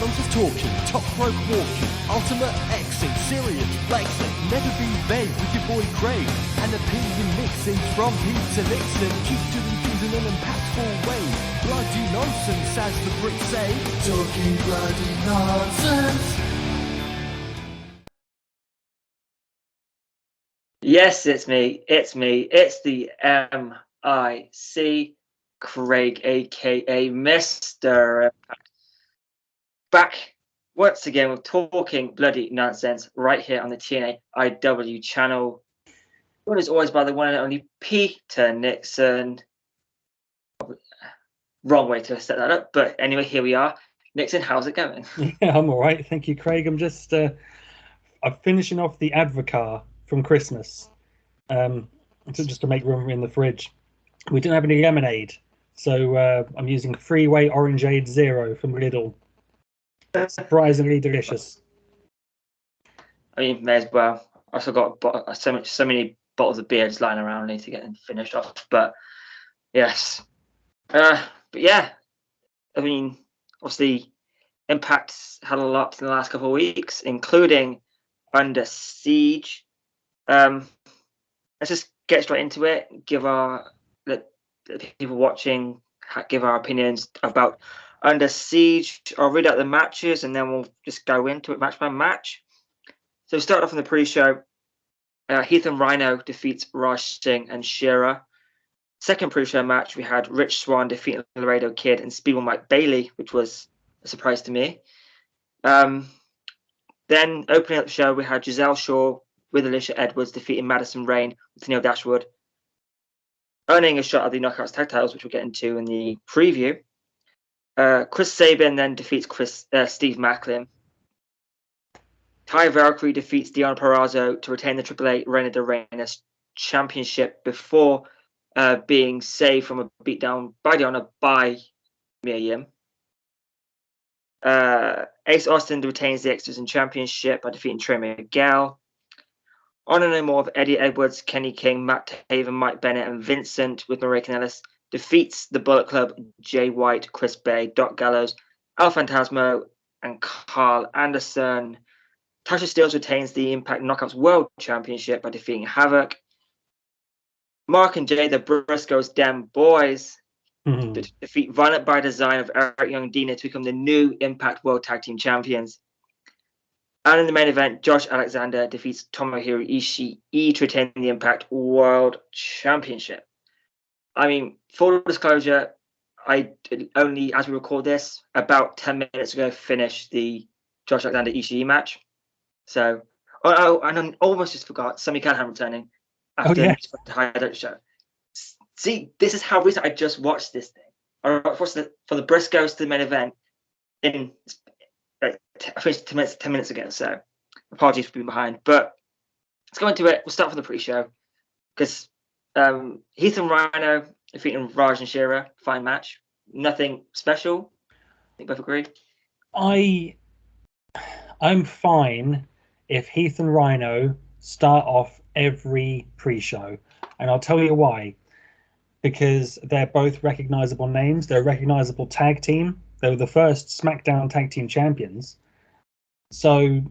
not just talking, top rope walking, ultimate Xing, serious flexing, never be vague with your boy Craig, and opinion mixing from Pete to Nixon, keep doing things in an impactful way, bloody nonsense as the Brits say, talking bloody nonsense. Yes, it's me. It's the MIC, Craig, aka Mr. Back once again with talking bloody nonsense right here on the TNA IW channel. Joined as always by the one and only Peter Nixon. Wrong way to set that up, but anyway, here we are. Nixon, how's it going? Yeah, I'm all right. Thank you, Craig. I'm just I'm finishing off the Advocar from Christmas, just to make room in the fridge. We didn't have any lemonade, so I'm using Freeway Orangeade Zero from Lidl. Surprisingly delicious. I mean, may as well. I also got so many bottles of beer just lying around. I need to get them finished off. But yes, but yeah, I mean, obviously, Impact's had a lot in the last couple of weeks, including Under Siege. Let's just get straight into it. Let the people watching give our opinions about Under Siege. I'll read out the matches and then we'll just go into it match by match. So we start off in the pre-show. Heath and Rhino defeats Raj Singh and Shira. Second pre-show match, we had Rich Swann defeating Laredo Kid and Speedball Mike Bailey, which was a surprise to me. Then opening up the show, we had Giselle Shaw with Alicia Edwards defeating Madison Rain with Neil Dashwood, earning a shot at the Knockouts Tag Titles, which we'll get into in the preview. Chris Sabin then defeats Steve Macklin. Ty Valkyrie defeats Deonna Purrazzo to retain the AAA Reina de Reinas Championship before being saved from a beatdown by Deonna by Mia Yim. Ace Austin retains the X Division Championship by defeating Trey Miguel. Honor No More of Eddie Edwards, Kenny King, Matt Taven, Mike Bennett, and Vincent with Maria Kanellis defeats the Bullet Club, Jay White, Chris Bay, Doc Gallows, El Fantasmo, and Carl Anderson. Tasha Steelz retains the Impact Knockouts World Championship by defeating Havoc. Mark and Jay, the Briscoes Dem Boys, defeat Violent by Design of Eric Young Dina to become the new Impact World Tag Team Champions. And in the main event, Josh Alexander defeats Tomohiro Ishii to retain the Impact World Championship. I mean, full disclosure, I only, as we record this, about 10 minutes ago, finished the Josh Alexander Ishii match. So, and I almost just forgot Sammy Callahan returning after the highlight show. See, this is how recent I just watched this thing. I watched it for the Briscoes to the main event I finished 10 minutes ago, so apologies for being behind. But let's go into it. We'll start from the pre-show because Heath and Rhino defeating Raj and Shira, fine match. Nothing special. I think both agree. I'm fine if Heath and Rhino start off every pre-show, and I'll tell you why. Because they're both recognizable names. They're a recognizable tag team. They were the first SmackDown Tag Team Champions. So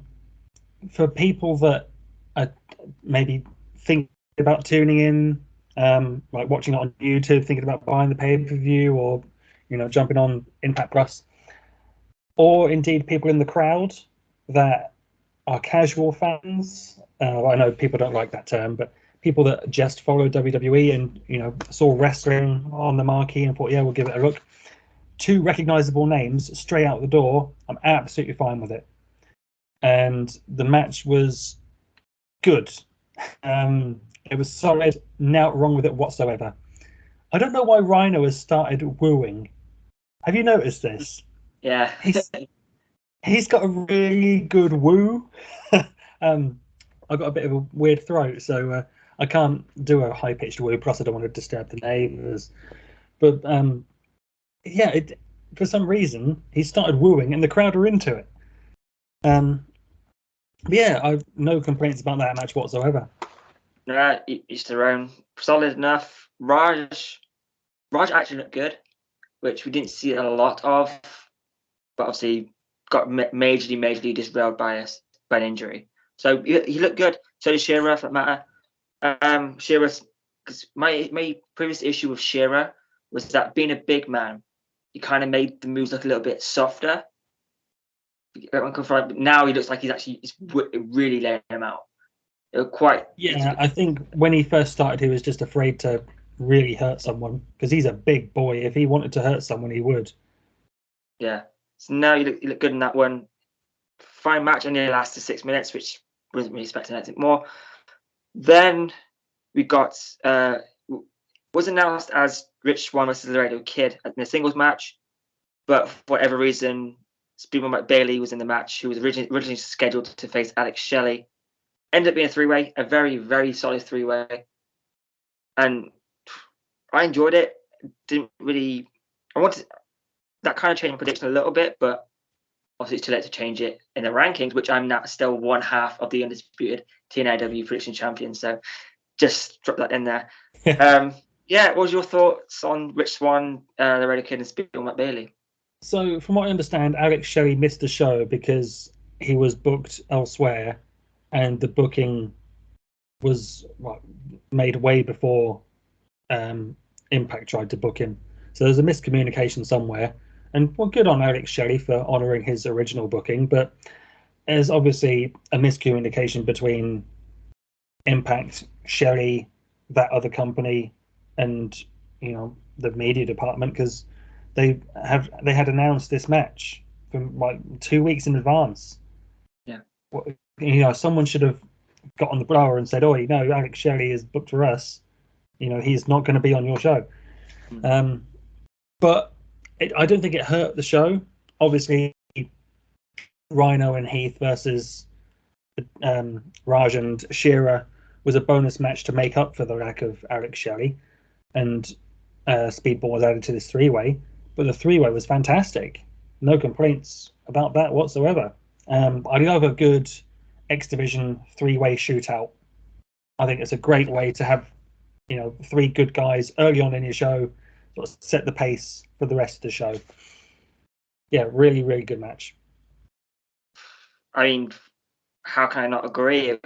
for people that are maybe thinking about tuning in, like watching it on YouTube, thinking about buying the pay-per-view or, jumping on Impact Plus, or indeed people in the crowd that are casual fans, I know people don't like that term, but people that just follow WWE and, saw wrestling on the marquee and thought, yeah, we'll give it a look. 2 recognizable names straight out the door. I'm absolutely fine with it. And the match was good. It was solid. Not wrong with it whatsoever. I don't know why Rhino has started wooing. Have you noticed this? Yeah. He's got a really good woo. I've got a bit of a weird throat, so I can't do a high-pitched woo, plus I don't want to disturb the neighbours. But for some reason, he started wooing and the crowd are into it. I've no complaints about that match whatsoever. No, each their own. Solid enough. Raj actually looked good, which we didn't see a lot of. But obviously, got majorly derailed by an injury. So he looked good. So did Shearer, for that matter. Shearer, because my previous issue with Shearer was that being a big man, he kind of made the moves look a little bit softer. Now he looks like he's really laying him out. I think when he first started, he was just afraid to really hurt someone because he's a big boy. If he wanted to hurt someone, he would. Yeah. So now you look good in that one. Fine match, only lasted 6 minutes, which wasn't really expecting anything more. Then we got was announced as Rich Swann versus Laredo Kid in a singles match, but for whatever reason, Speedball Bailey was in the match, who was originally scheduled to face Alex Shelley. Ended up being a three-way, a very, very solid three-way. And I enjoyed it. That kind of changed my prediction a little bit, but obviously it's too late to change it in the rankings, which I'm now still one half of the undisputed TNAW prediction champion. So just drop that in there. What was your thoughts on Rich Swann, Laredo Kid, and Speedball Bailey? So from what I understand, Alex Shelley missed the show because he was booked elsewhere, and the booking was made way before Impact tried to book him. So there's a miscommunication somewhere. And good on Alex Shelley for honouring his original booking, but there's obviously a miscommunication between Impact, Shelley, that other company, and the media department, because they had announced this match from 2 weeks in advance. Yeah. Someone should have got on the blower and said, "Oh, Alex Shelley is booked for us. He's not going to be on your show." But I don't think it hurt the show. Obviously, Rhino and Heath versus Raj and Shearer was a bonus match to make up for the lack of Alex Shelley, and Speedball was added to this three-way. But the three-way was fantastic. No complaints about that whatsoever. I love a good X Division three-way shootout. I think it's a great way to have, three good guys early on in your show, sort of set the pace for the rest of the show. Yeah, really, really good match. I mean, how can I not agree?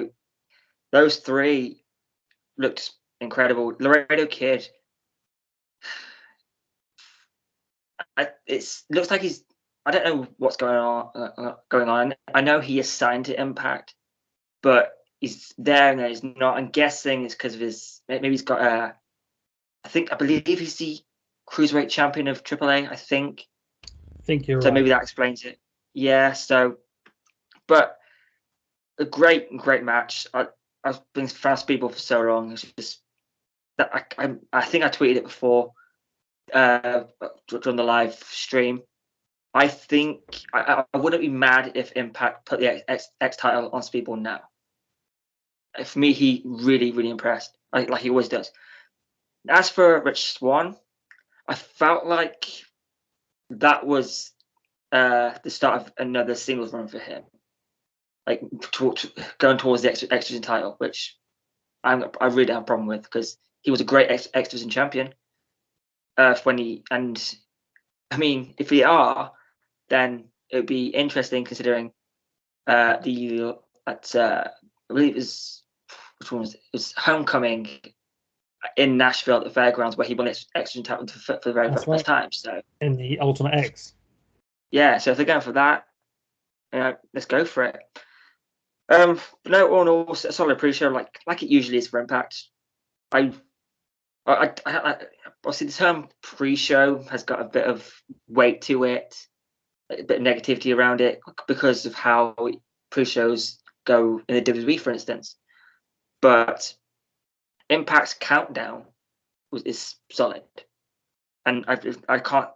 Those three looked incredible. Laredo Kid, it looks like he's. I don't know what's going on. I know he is signed to Impact, but he's there and he's not. I'm guessing it's because of his. Maybe he's got a. I believe he's the cruiserweight champion of AAA. I think you're so. Right. Maybe that explains it. Yeah. So, but a great match. I've been a fan of Speedball for so long. It's just that I think I tweeted it before during the live stream. I think I wouldn't be mad if Impact put the X title on Speedball now. For me, he really, really impressed, like he always does. As for Rich Swann, I felt like that was the start of another singles run for him, like going towards the X Division title, which I really don't have a problem with, because he was a great X Division champion. If we are, then it would be interesting considering I believe it was, which one was it? It was Homecoming in Nashville at the fairgrounds, where he won X Division title for the very first time. So in the Ultimate X. Yeah, so if they're going for that, let's go for it. No, all in all, a solid pre-show, like it usually is for Impact. I obviously the term pre-show has got a bit of weight to it, a bit of negativity around it because of how pre-shows go in the WWE, for instance. But Impact's countdown is solid, and I can't.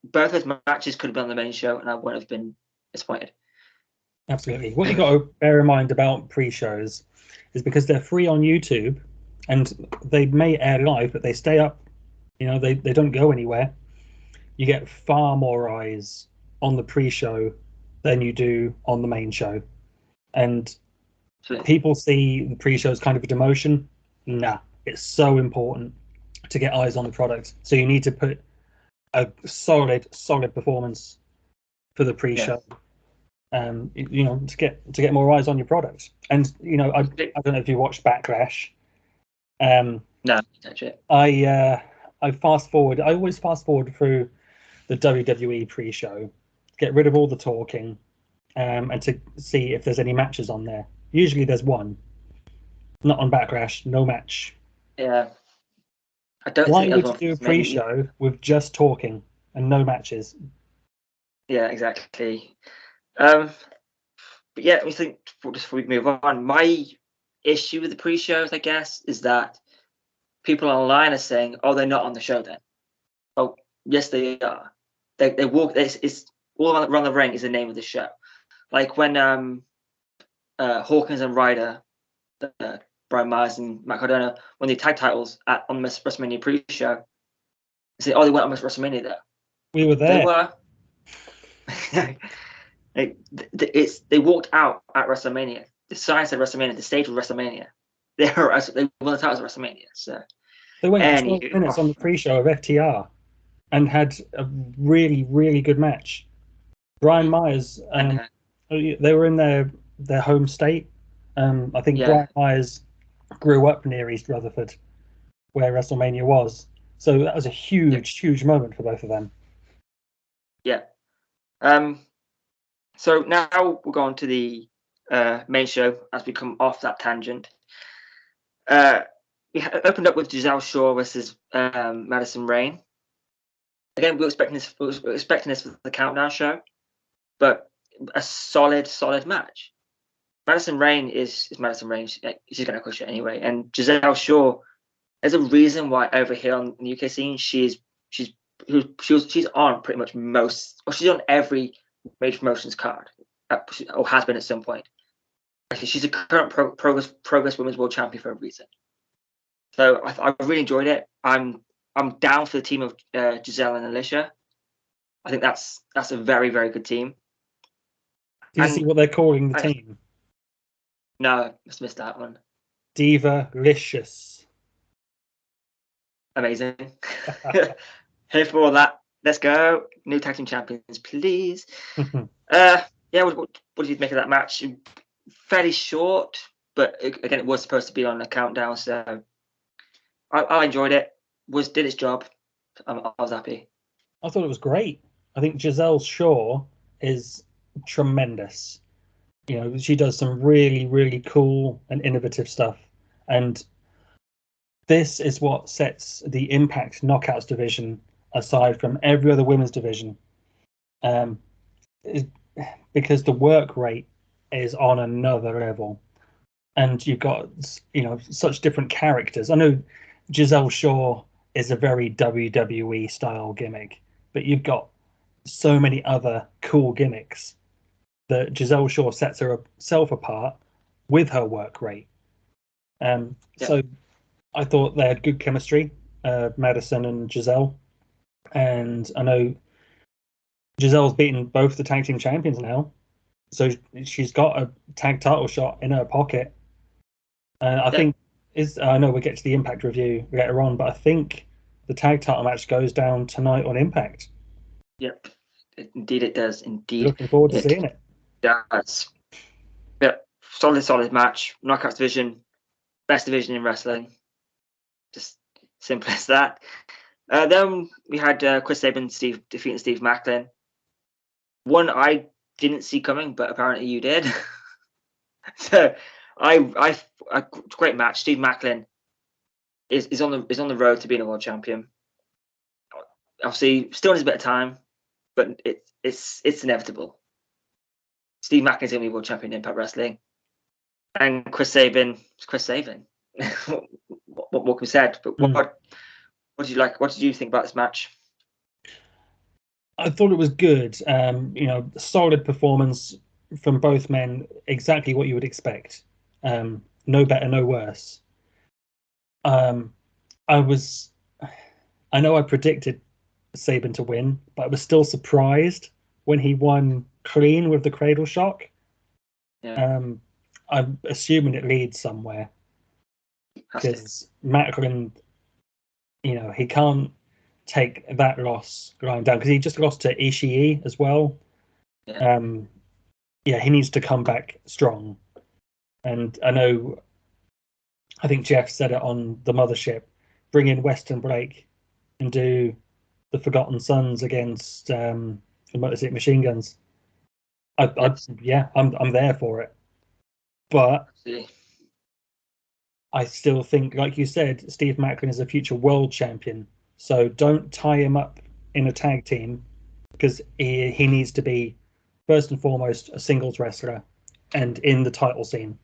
Both those matches could have been on the main show, and I wouldn't have been disappointed. Absolutely. What you got to bear in mind about pre-shows is because they're free on YouTube, and they may air live, but they stay up. They don't go anywhere. You get far more eyes on the pre-show than you do on the main show, and people see the pre-show as kind of a demotion. Nah, it's so important to get eyes on the product. So you need to put a solid performance for the pre-show. To get more eyes on your product. And I don't know if you watched Backlash. No, that's it. I fast forward. I always fast forward through the WWE pre-show, get rid of all the talking, and to see if there's any matches on there. Usually there's one. Not on Backlash, no match. Yeah. I don't Why think would you do a pre-show with just talking and no matches? Yeah, exactly. But yeah, we think just before we move on, my issue with the pre-shows, I guess, is that people online are saying, "Oh, they're not on the show then." Oh, yes, they are. They walk. It's all around the ring is the name of the show. Like when Hawkins and Ryder, Brian Myers and Matt Cardona, won the tag titles on the WrestleMania pre-show, they say, "Oh, they went on WrestleMania there." We were there. They were. They walked out at WrestleMania. The sign said WrestleMania. The stage was WrestleMania. They won the titles at WrestleMania. So they went for 12 minutes on the pre-show of FTR and had a really, really good match. Brian Myers, they were in their home state. I think Brian Myers grew up near East Rutherford, where WrestleMania was. So that was a huge moment for both of them. Yeah. So now we'll go on to the main show as we come off that tangent. We opened up with Giselle Shaw versus Madison Rayne. Again, we were expecting this for the countdown show, but a solid match. Madison Rayne is Madison Rayne. She's going to push it anyway. And Giselle Shaw, there's a reason why over here on the UK scene she's on pretty much she's on every major promotions card, or has been at some point. She's a current Progress Women's World Champion for a reason. So I really enjoyed it. I'm down for the team of Giselle and Alicia. I think that's a very, very good team. Do you see what they're calling the team? No, I just missed that one. Diva-licious. Amazing. Here for all that. Let's go. New tag team champions, please. What did you make of that match? Fairly short, but again, it was supposed to be on a countdown, so I enjoyed it. Did its job. I was happy. I thought it was great. I think Giselle Shaw is tremendous. She does some really, really cool and innovative stuff. And this is what sets the Impact Knockouts division aside from every other women's division. Because the work rate is on another level. And you've got, such different characters. I know Giselle Shaw is a very WWE style gimmick, but you've got so many other cool gimmicks that Giselle Shaw sets herself apart with her work rate. So I thought they had good chemistry, Madison and Giselle. And I know Giselle's beaten both the tag team champions now. So she's got a tag title shot in her pocket. I think I know we'll get to the Impact review later on, but I think the tag title match goes down tonight on Impact. Yep. Indeed it does. Indeed. Looking forward to seeing it. Does. Yep. Solid match. Knockouts division. Best division in wrestling. Just simple as that. Then we had Chris Sabin defeating Steve Macklin. One I didn't see coming, but apparently you did. So great match. Steve Macklin is on the road to being a world champion. Obviously, still needs a bit of time, but it's inevitable. Steve Macklin's going to be world champion in Impact Wrestling, and Chris Sabin. what can be said? But what did you like? What did you think about this match? I thought it was good. Solid performance from both men. Exactly what you would expect. No better, no worse. I know I predicted Sabin to win, but I was still surprised when he won clean with the cradle shock. Yeah. I'm assuming it leads somewhere because Macklin, he can't take that loss lying down because he just lost to Ishii as well. Yeah, he needs to come back strong. And I think Jeff said it on the Mothership, bring in Weston Blake and do the Forgotten Sons against Machine Guns. I'm there for it. But I still think, like you said, Steve Macklin is a future world champion. So don't tie him up in a tag team, because he needs to be, first and foremost, a singles wrestler and in the title scene.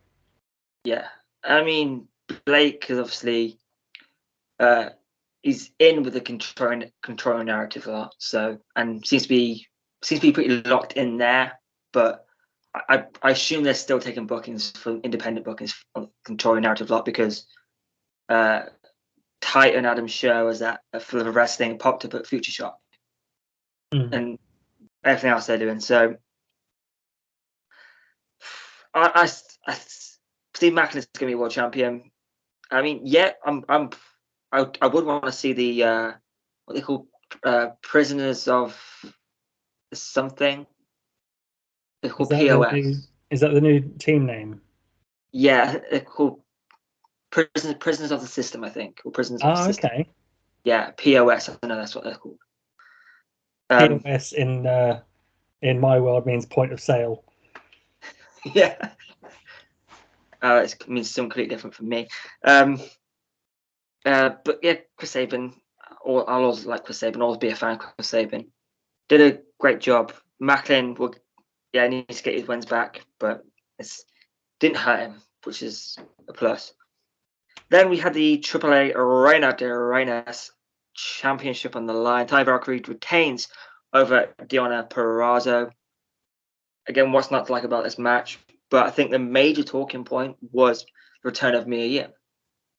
Yeah. I mean, Blake is obviously he's in with the controlling narrative a lot, so, and seems to be pretty locked in there. But I assume they're still taking bookings for independent bookings for controlling narrative a lot, because Titan Adam Show was at Full of Wrestling, popped up at Future Shock, and everything else they're doing. So I Steve Macklin is going to be world champion. I mean, yeah, I would want to see the what they call prisoners of something. They're called POS. Is that the new team name? Yeah, they're called prisoners of the system, I think, or prisoners of the system. Okay. Yeah, POS. I know that's what they're called. POS in my world means point of sale. Yeah. It means something completely different from me. But yeah, Chris Sabin, I'll always like Chris Sabin, always be a fan of Chris Sabin. Did a great job. Macklin needs to get his wins back, but it didn't hurt him, which is a plus. Then we had the AAA Reina de Reinas Championship on the line. Ty Valkyrie retains over Deonna Purrazzo. Again, what's not to like about this match? But I think the major talking point was the return of Mia Yim.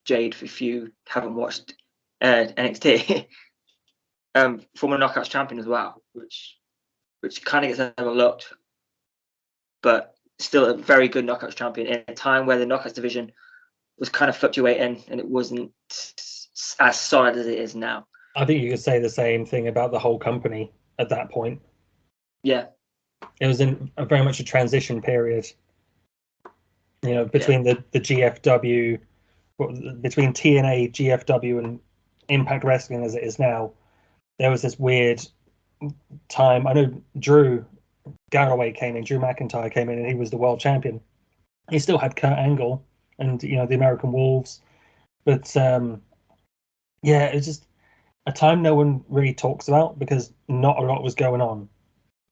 Jade, if you haven't watched NXT, former Knockouts champion as well, which kind of gets overlooked, but still a very good Knockouts champion in a time where the Knockouts division was kind of fluctuating and it wasn't as solid as it is now. I think you could say the same thing about the whole company at that point. Yeah. It was in very much a transition period, between the GFW, between TNA, GFW, and Impact Wrestling as it is now. There was this weird time. I know Drew McIntyre came in, and he was the world champion. He still had Kurt Angle and the American Wolves, but it was just a time no one really talks about because not a lot was going on.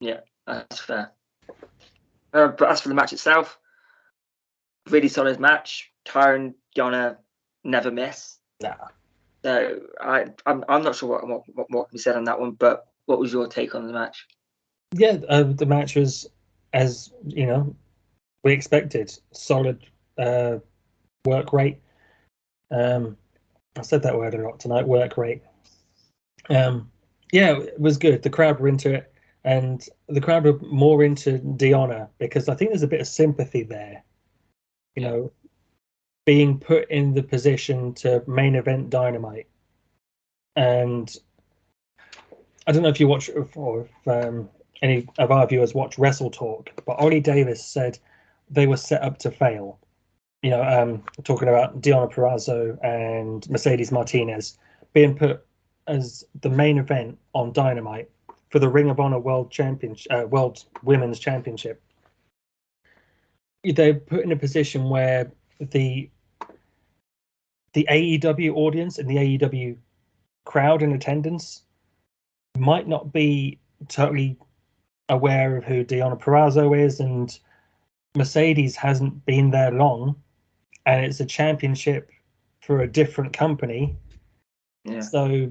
Yeah, that's fair. But as for the match itself, really solid match. Tyra and Deonna never miss. Nah. So I'm not sure what we said on that one, but what was your take on the match? Yeah, the match was, as we expected, solid work rate. I said that word a lot tonight, work rate. It was good. The crowd were into it, and the crowd were more into Deonna because I think there's a bit of sympathy there. Being put in the position to main event Dynamite. And I don't know if you watch, or if any of our viewers watch Wrestle Talk, but Ollie Davis said they were set up to fail. Talking about Deonna Purrazzo and Mercedes Martinez being put as the main event on Dynamite for the Ring of Honor World Women's Championship. They're put in a position where the AEW audience and the AEW crowd in attendance might not be totally aware of who Deonna Purrazzo is, and Mercedes hasn't been there long, and it's a championship for a different company. Yeah. So,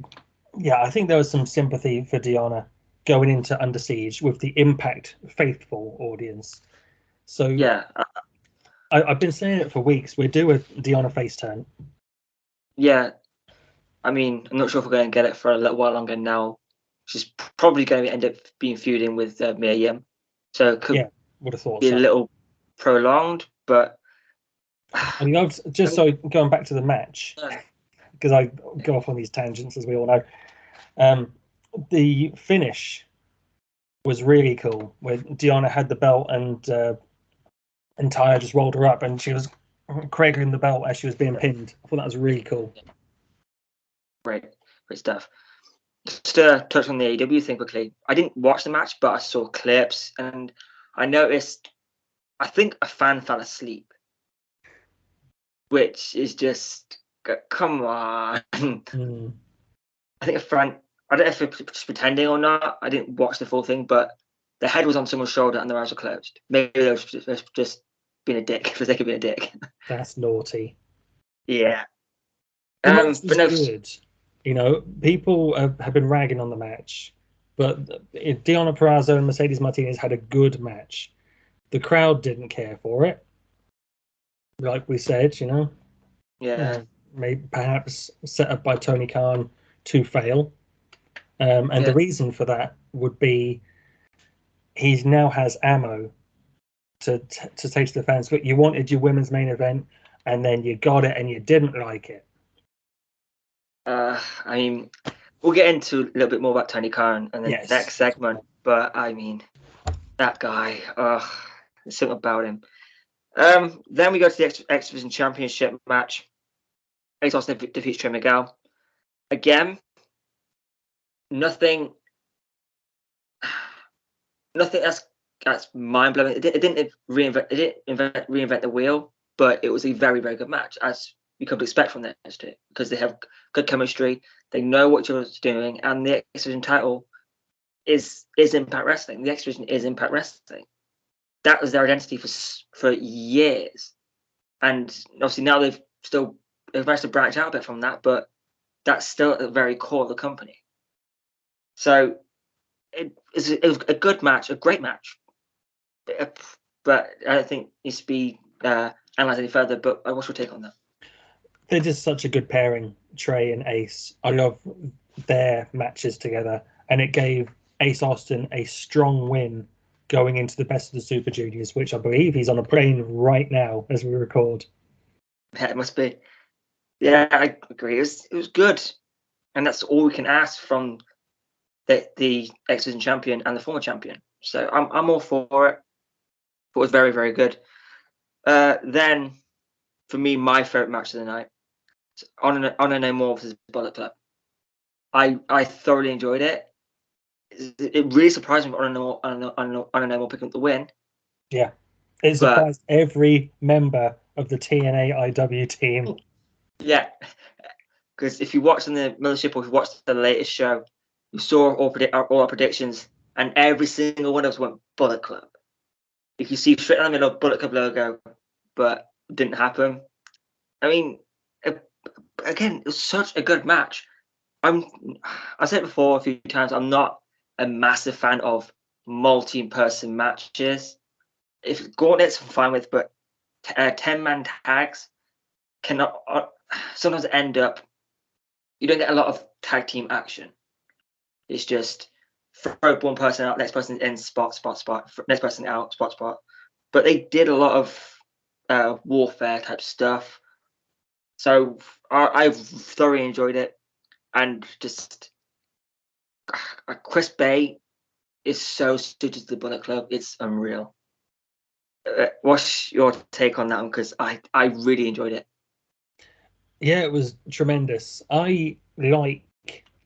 I think there was some sympathy for Deonna going into Under Siege with the Impact faithful audience. So yeah, I've been saying it for weeks. We're due a Deonna face turn. Yeah, I mean, I'm not sure if we're going to get it for a little while longer now. She's probably going to end up being feuding with Mia Yim, so it could would have thought be a little prolonged. But I mean, going back to the match, because I go off on these tangents as we all know. The finish was really cool. Where Deanna had the belt and Taya just rolled her up and she was cradling the belt as she was being pinned. I thought that was really cool. Great stuff. Just to touch on the AEW thing quickly, I didn't watch the match, but I saw clips and I noticed, I think a fan fell asleep, which is just, come on. Mm. I think I don't know if they're just pretending or not. I didn't watch the full thing, but the head was on someone's shoulder and their eyes were closed. Maybe they were just being a dick for the sake of being a dick. That's naughty. Yeah. The match was But no, good. You know, people have been ragging on the match, but Deonna Purrazzo and Mercedes Martinez had a good match. The crowd didn't care for it, like we said. You know, yeah. maybe perhaps set up by Tony Khan to fail, and the reason for that would be he now has ammo to say to the fans, "Look, you wanted your women's main event, and then you got it, and you didn't like it." I mean, we'll get into a little bit more about Tony Khan in the next segment, but I mean, that guy, there's something about him. Then we go to the X Division Championship match. Ace Austin defeats Trey Miguel. Again, nothing that's mind blowing. It didn't reinvent the wheel, but it was a very, very good match, as you could expect from this, because they have good chemistry. They know what each other's doing, and the X Division title is Impact Wrestling. The X Division is Impact Wrestling. That was their identity for years, and obviously now they've managed to branch out a bit from that, but that's still at the very core of the company. So it was a good match, a great match, but I don't think it needs to be analysed any further. But what's your take on that? They're just such a good pairing, Trey and Ace. I love their matches together, and it gave Ace Austin a strong win going into the Best of the Super Juniors, which I believe he's on a plane right now as we record. Yeah, it must be. Yeah, I agree. It was good, and that's all we can ask from the X Division champion and the former champion. So I'm all for it. It was very, very good. Then, for me, my favorite match of the night, Honor No More versus Bullet Club. I thoroughly enjoyed it. It really surprised me Honor No More picking up the win. Yeah, it surprised every member of the TNA IW team. Yeah, because if you watched on the Mothership or if you watched the latest show, you saw all our predictions, and every single one of us went Bullet Club. You can see straight down the middle Bullet Club logo, but it didn't happen. I mean, again, it was such a good match. I said it before a few times, I'm not a massive fan of multi-person matches. If Gauntlet's I'm fine with, but 10-man tags cannot sometimes end up, you don't get a lot of tag team action. It's just throw one person out, next person in, spot, next person out, spot. But they did a lot of warfare type stuff. So I've thoroughly enjoyed it. And just Chris Bay is so suited to the Bullet Club. It's unreal. What's your take on that one? Because I really enjoyed it. Yeah, it was tremendous. I like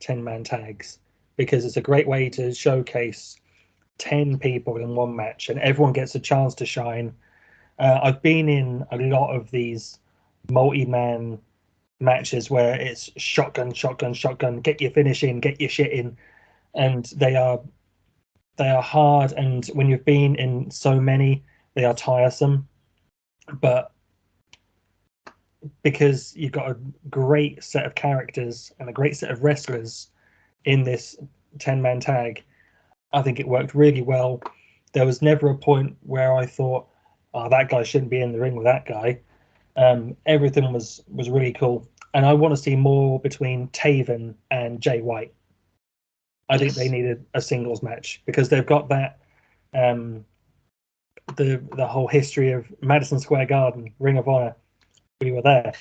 10-man tags because it's a great way to showcase 10 people in one match and everyone gets a chance to shine. I've been in a lot of these multi-man matches where it's shotgun, get your finish in, get your shit in, and they are hard, and when you've been in so many, they are tiresome. But because you've got a great set of characters and a great set of wrestlers in this 10-man tag, I think it worked really well. There was never a point where I thought, oh, that guy shouldn't be in the ring with that guy. Everything was really cool. And I want to see more between Taven and Jay White. I think they needed a singles match because they've got that the whole history of Madison Square Garden, Ring of Honor. We were there.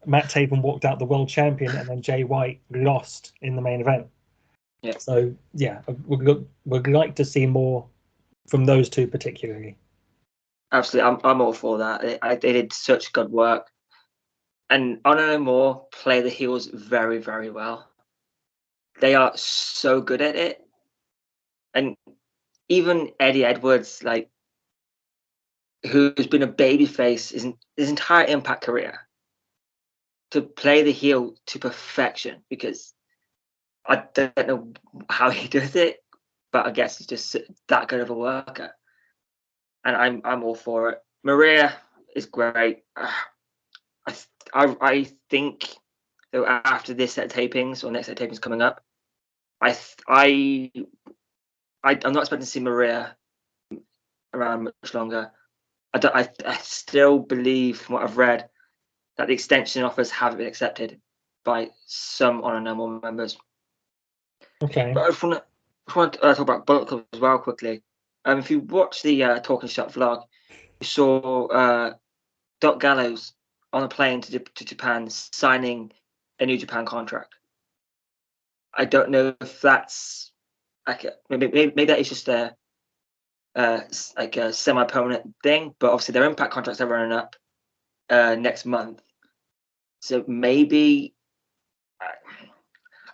Matt Taven walked out the world champion, and then Jay White lost in the main event. Yeah. So yeah, we'd like to see more from those two particularly. Absolutely, I'm all for that. They did such good work, and Honor No More play the heels very, very well. They are so good at it, and even Eddie Edwards, like, who's been a babyface his entire Impact career, to play the heel to perfection, because I don't know how he does it, but I guess he's just that good of a worker, and I'm all for it. Maria is great. I think so after this set of tapings, or next set of tapings coming up, I'm not expecting to see Maria around much longer. I still believe, from what I've read, that the extension offers haven't been accepted by some Honor No More members. Okay. But I just want to talk about Bullet Club as well quickly. If you watch the Talking Shop vlog, you saw Doc Gallows on a plane to Japan signing a New Japan contract. I don't know if that's like maybe that is just a like a semi-permanent thing, but obviously their Impact contracts are running up next month, so maybe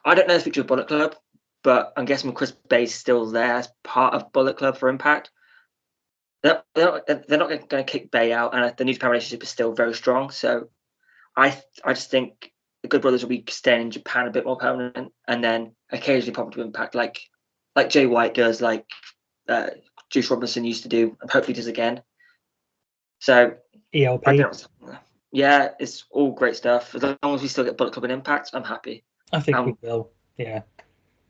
I don't know the future of Bullet Club, but I'm guessing Chris Bay's still there as part of Bullet Club for Impact. They're not going to kick Bay out, and the New Japan relationship is still very strong. So I just think the Good Brothers will be staying in Japan a bit more permanent, and then occasionally pop to Impact, like Jay White does, like Juice Robinson used to do, and hopefully does again. So ELP. I don't know. Yeah, it's all great stuff. As long as we still get Bullet Club and Impact, I'm happy. I think we will. Yeah.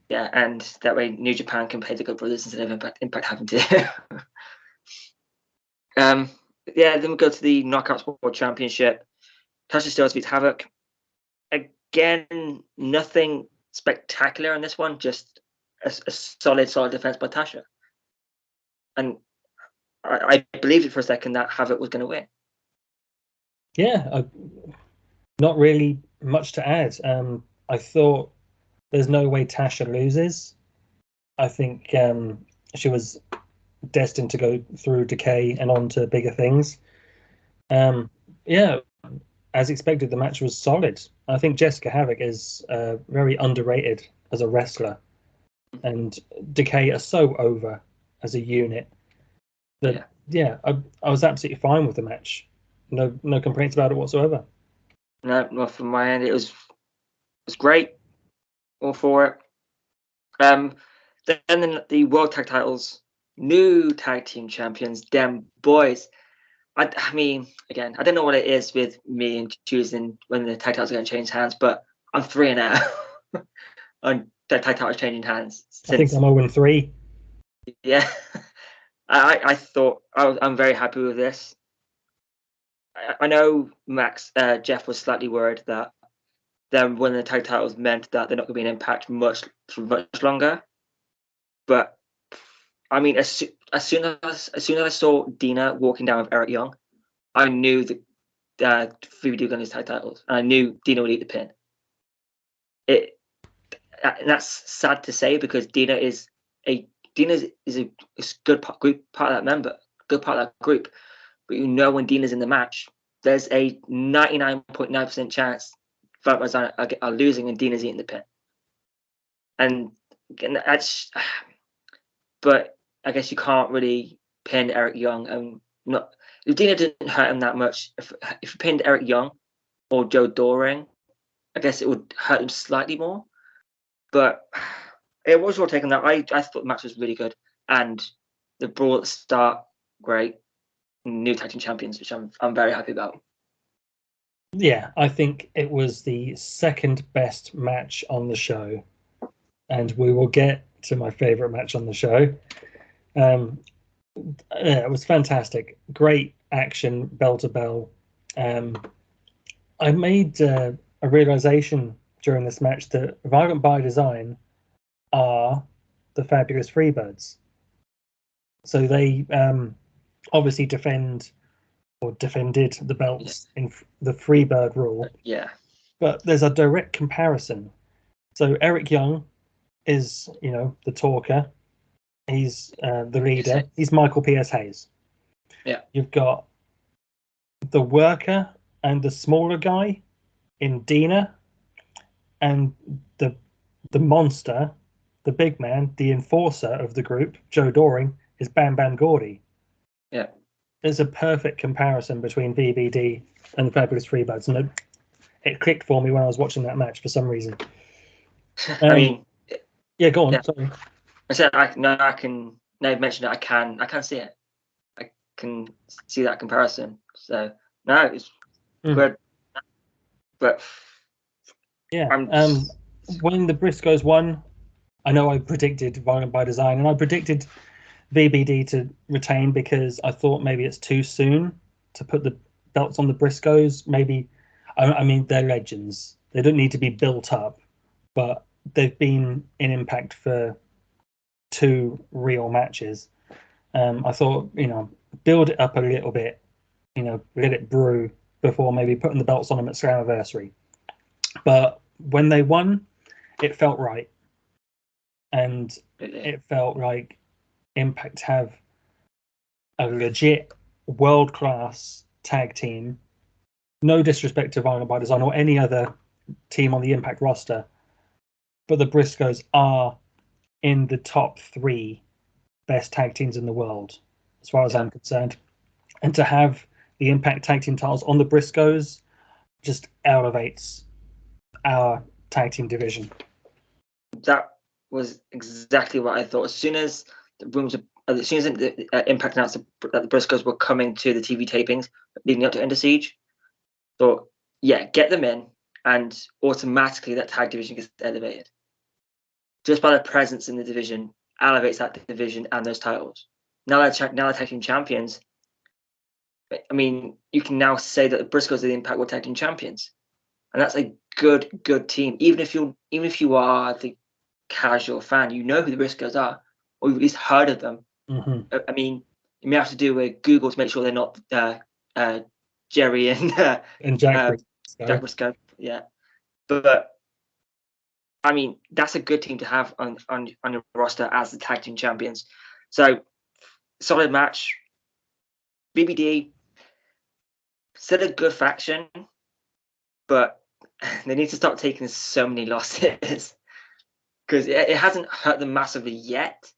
Yeah, and that way New Japan can pay the Good Brothers instead of Impact having to. Yeah, then we go to the Knockouts World Championship. Tasha Steelz beats Havoc. Again, nothing spectacular in this one, just a solid defense by Tasha. And I believed it for a second that Havoc was going to win. Yeah, not really much to add. I thought there's no way Tasha loses. I think she was destined to go through Decay and on to bigger things. Yeah, as expected, the match was solid. I think Jessica Havoc is very underrated as a wrestler, and Decay are so over as a unit that I was absolutely fine with the match. No complaints about it whatsoever. No, not from my end. It was great. All for it. Then the World Tag Titles, new tag team champions, them boys. I mean, again, I don't know what it is with me and choosing when the tag titles are going to change hands, but I'm 3-0 on the tag titles changing hands. I think I'm 0-3. Yeah, I thought I'm very happy with this. I know Jeff was slightly worried that them winning the tag titles meant that they're not going to be an Impact for much longer. But I mean, as soon as I saw Dina walking down with Eric Young, I knew that Phoebe would win his tag titles, and I knew Dina would eat the pin. And that's sad to say, because Dina is a good part of that group. But when Dina's in the match, there's a 99.9% chance Fighters are losing and Dina's eating the pin. And that's, but I guess you can't really pin Eric Young. If Dina didn't hurt him that much, if you pinned Eric Young or Joe Doring, I guess it would hurt him slightly more. But it was all taken that. I thought the match was really good, and the brawl at the start, great. New tag team champions, which I'm very happy about. Yeah, I think it was the second best match on the show, and we will get to my favorite match on the show. It was fantastic, great action, bell to bell. I made a realization during this match that Violent by Design are the Fabulous Freebirds. So they obviously defended the belts in the Freebird rule. Yeah. But there's a direct comparison. So Eric Young is, the talker. He's the leader. He's Michael P.S. Hayes. Yeah. You've got the worker and the smaller guy in Dina, and the monster, the big man, the enforcer of the group, Joe Doring, is Bam Bam Gordy. Yeah. There's a perfect comparison between BBD and the Fabulous Freebirds, and it clicked for me when I was watching that match for some reason. I mean, yeah, go on. Yeah. Sorry. I said I can. Now you've mentioned it, I can see it. I can see that comparison. So no, it's good. But yeah, when the Briscoes won, I know I predicted Violent by Design, and I predicted VBD to retain because I thought maybe it's too soon to put the belts on the Briscoes. Maybe, I mean, they're legends. They don't need to be built up, but they've been in Impact for 2 real matches. I thought, build it up a little bit, let it brew before maybe putting the belts on them at Slammiversary. But when they won, it felt right. And it felt like Impact have a legit world-class tag team. No disrespect to Violent by Design or any other team on the Impact roster, but the Briscoes are in the top 3 best tag teams in the world, as far as I'm concerned. And to have the Impact tag team titles on the Briscoes just elevates our tag team division. That was exactly what I thought. As soon as the Impact announced that the Briscoes were coming to the TV tapings leading up to Ender Siege, thought, yeah, get them in, and automatically that tag division gets elevated. Just by their presence in the division, elevates that division and those titles. Now they're tag team champions. I mean, you can now say that the Briscoes are the Impact World Tag Team Champions, and that's a good team. Even if you are the casual fan, you know who the Briscoes are, or you've at least heard of them. Mm-hmm. I mean, you may have to do a Google to make sure they're not Jerry and Jack Briscoe. Yeah, but I mean, that's a good team to have on your roster as the tag team champions. So solid match. BBD still a good faction, but they need to stop taking so many losses because it hasn't hurt them massively yet.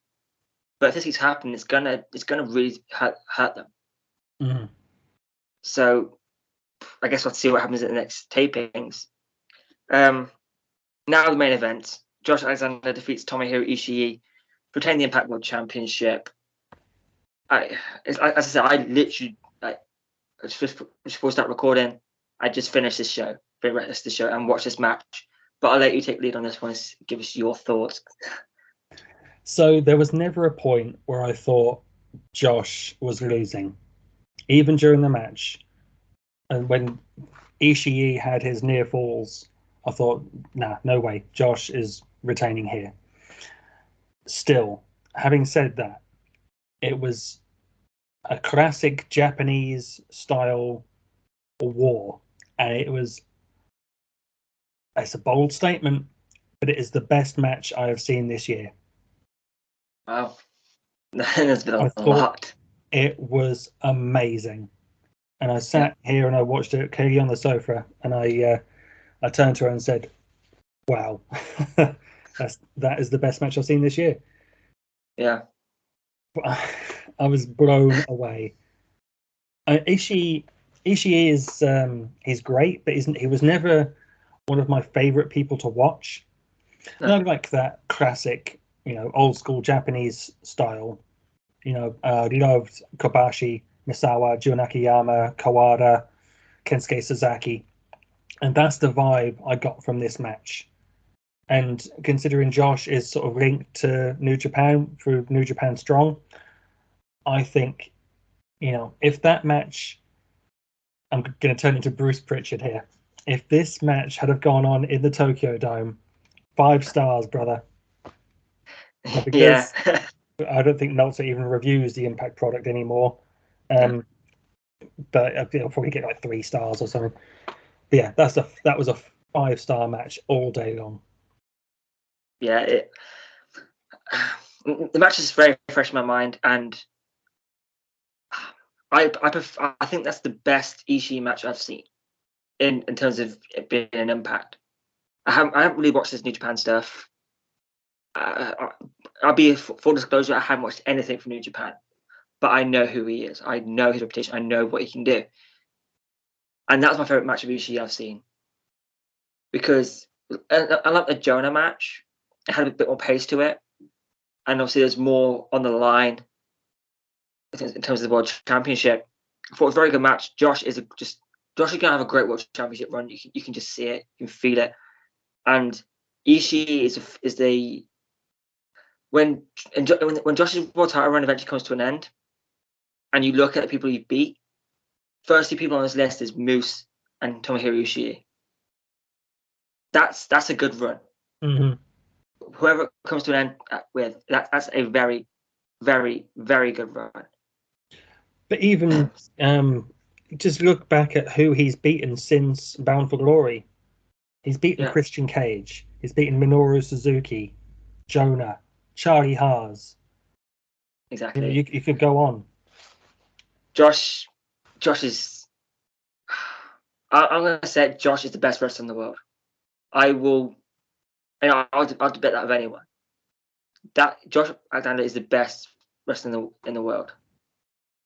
But if this keeps happening, it's gonna really hurt them. Mm-hmm. So I guess we'll see what happens at the next tapings. Now the main event: Josh Alexander defeats Tomohiro Ishii, retain the Impact World Championship. As I said, I literally before we start recording, I just finished this show, and watched this match. But I'll let you take the lead on this one. Give us your thoughts. So there was never a point where I thought Josh was losing, even during the match. And when Ishii had his near falls, I thought, nah, no way, Josh is retaining here. Still, having said that, it was a classic Japanese style war, and it's a bold statement, but it is the best match I have seen this year. Wow, there's been a lot. It was amazing, and I sat here and I watched it clearly on the sofa, and I turned to her and said, "Wow, that is the best match I've seen this year." Yeah, I was blown away. Ishii is he's great, but he was never one of my favorite people to watch. No. Not like that classic, old school Japanese style. Loved Kobashi, Misawa, Jun Akiyama, Kawada, Kensuke Sasaki, and that's the vibe I got from this match. And considering Josh is sort of linked to New Japan through New Japan Strong, I think, if that match, I'm going to turn into Bruce Pritchard here. If this match had have gone on in the Tokyo Dome, 5 stars, brother. Because I don't think Meltzer even reviews the Impact product anymore. But it'll probably get like 3 stars or something. But yeah, that was a 5-star match all day long. Yeah, the match is very fresh in my mind, and I think that's the best Ishii match I've seen in terms of it being an Impact. I haven't really watched this New Japan stuff. I'll be full disclosure, I haven't watched anything from New Japan, but I know who he is. I know his reputation. I know what he can do, and that was my favorite match of Ishii I've seen, because I like the Jonah match. It had a bit more pace to it, and obviously there's more on the line in terms of the World Championship. I thought it was a very good match. Josh is going to have a great World Championship run. You can just see it, you can feel it, and Ishii is the when Josh's World title run eventually comes to an end, and you look at the people he beat. First two people on this list is Moose and Tomohiro Ishii. That's a good run. Mm-hmm. Whoever it comes to an end with, that's a very, very, very good run. But even just look back at who he's beaten since Bound for Glory. He's beaten Christian Cage. He's beaten Minoru Suzuki, Jonah, Charlie Haas. Exactly. You could go on. Josh is. I'm going to say Josh is the best wrestler in the world. I'll bet that of anyone. That Josh Alexander is the best wrestler in the world.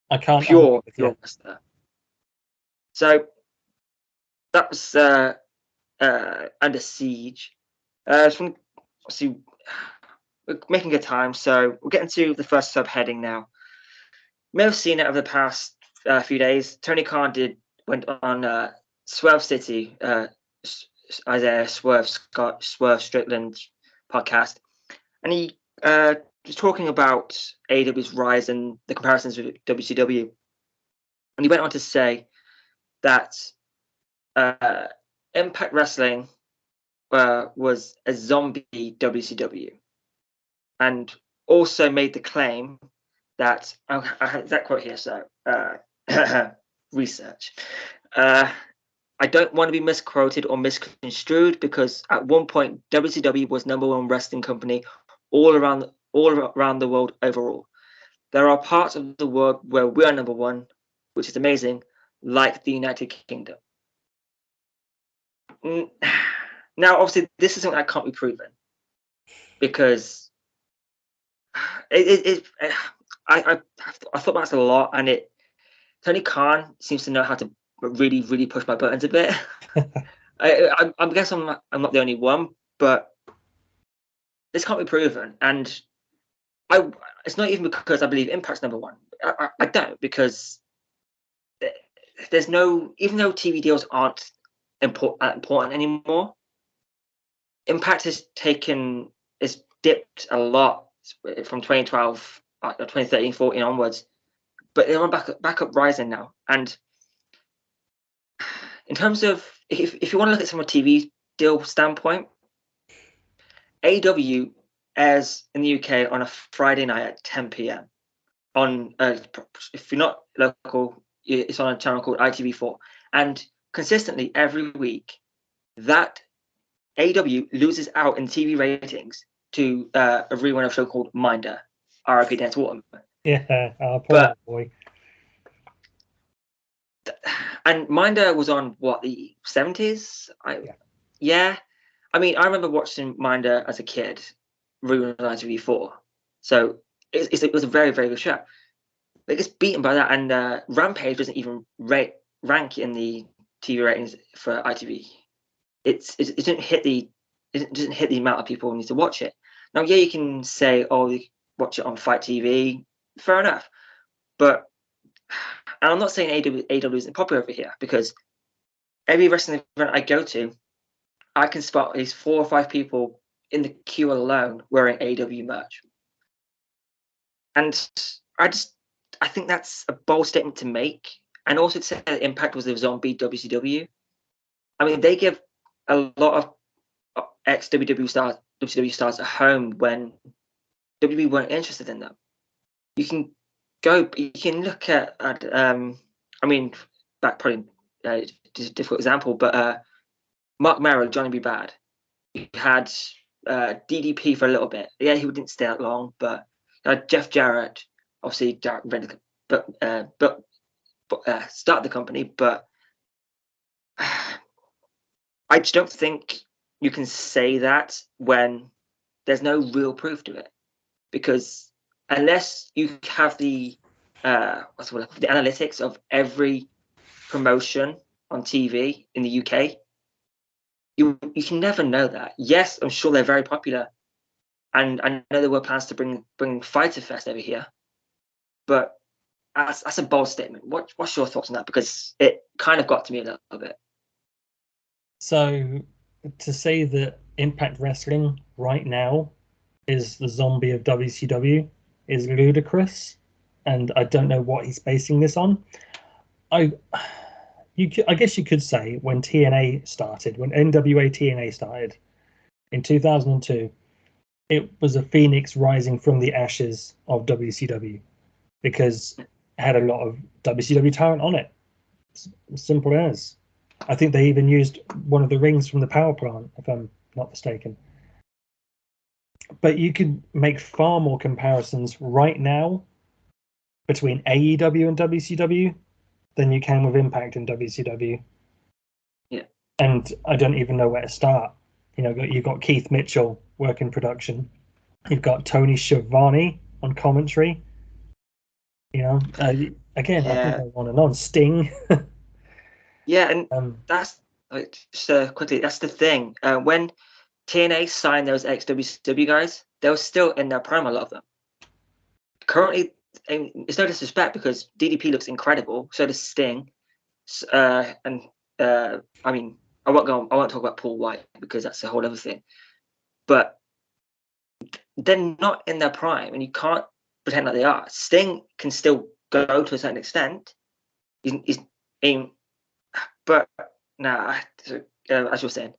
I can't. Pure wrestler. So that was Under Siege. Obviously, we're making good time, so we're getting to the first subheading now. You may have seen it over the past few days. Tony Khan went on Swerve City, Isaiah Swerve Strickland's podcast, and he was talking about AEW's rise and the comparisons with WCW. And he went on to say that Impact Wrestling was a zombie WCW, and also made the claim that I have that quote here. So research. I don't want to be misquoted or misconstrued, because at one point WCW was #1 wrestling company all around the world overall. There are parts of the world where we are #1, which is amazing, like the United Kingdom. Now, obviously, this is something that can't be proven, because I thought about this a lot, and Tony Khan seems to know how to really, really push my buttons a bit. I guess I'm not the only one, but this can't be proven, and it's not even because I believe Impact's #1. I don't, because there's no, even though TV deals aren't important anymore, Impact has dipped a lot from 2012, 2013, 14 onwards, but they're on back up rising now. And in terms of, if you want to look at it from a TV deal standpoint, AEW airs in the UK on a Friday night at 10 p.m. on if you're not local, it's on a channel called ITV4, and consistently every week that AEW loses out in TV ratings to a rerun of a show called Minder, R.I.P. Dennis Waterman. Yeah, poor boy. And Minder was on the 70s? Yeah. I mean, I remember watching Minder as a kid, rerun on ITV4. So it was a very, very good show. It gets beaten by that, and Rampage doesn't even rank in the TV ratings for ITV. It doesn't hit the amount of people who need to watch it. Now, yeah, you can say, you watch it on Fight TV. Fair enough, but and I'm not saying AEW isn't popular over here, because every wrestling event I go to, I can spot at least 4 or 5 people in the queue alone wearing AEW merch, and I think that's a bold statement to make, and also to say that Impact was the zombie WCW. I mean, they give a lot of ex-WCW stars a home when WWE weren't interested in them. You can look at I mean, that probably is a difficult example, but Mark Merrow, Johnny B. Bad. You had DDP for a little bit. Yeah, he didn't stay that long, but Jeff Jarrett, obviously, start the company, but I just don't think you can say that when there's no real proof to it, because unless you have the analytics of every promotion on TV in the UK, you can never know that. Yes, I'm sure they're very popular, and I know there were plans to bring Fighter Fest over here, but that's a bold statement. What's your thoughts on that? Because it kind of got to me a little bit. So to say that Impact Wrestling right now is the zombie of WCW is ludicrous, and I don't know what he's basing this on. I guess you could say when TNA started, when NWA TNA started in 2002, it was a phoenix rising from the ashes of WCW because it had a lot of WCW talent on it. It's simple as. I think they even used one of the rings from the power plant, if I'm not mistaken. But you could make far more comparisons right now between AEW and WCW than you can with Impact and WCW. Yeah. And I don't even know where to start. You know, you've got Keith Mitchell working production. You've got Tony Schiavone on commentary. You know, again, I can go on and on. Sting. Yeah, and that's just quickly. That's the thing. When TNA signed those ex-WCW guys, they were still in their prime. A lot of them. Currently, it's no disrespect because DDP looks incredible. So does Sting. I mean, I won't talk about Paul White because that's a whole other thing. But they're not in their prime, and you can't pretend like they are. Sting can still go to a certain extent. But nah, as you're saying.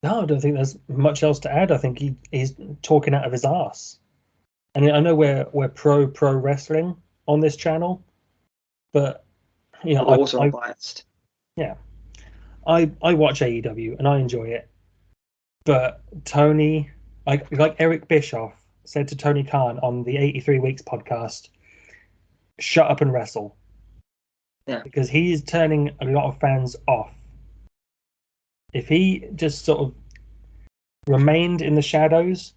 No, I don't think there's much else to add. I think he's talking out of his arse. And I know we're pro wrestling on this channel, but you know, I'm also unbiased. Yeah, I watch AEW and I enjoy it, but Tony, like Eric Bischoff said to Tony Khan on the 83 Weeks podcast, shut up and wrestle. Yeah, because he is turning a lot of fans off. If he just sort of remained in the shadows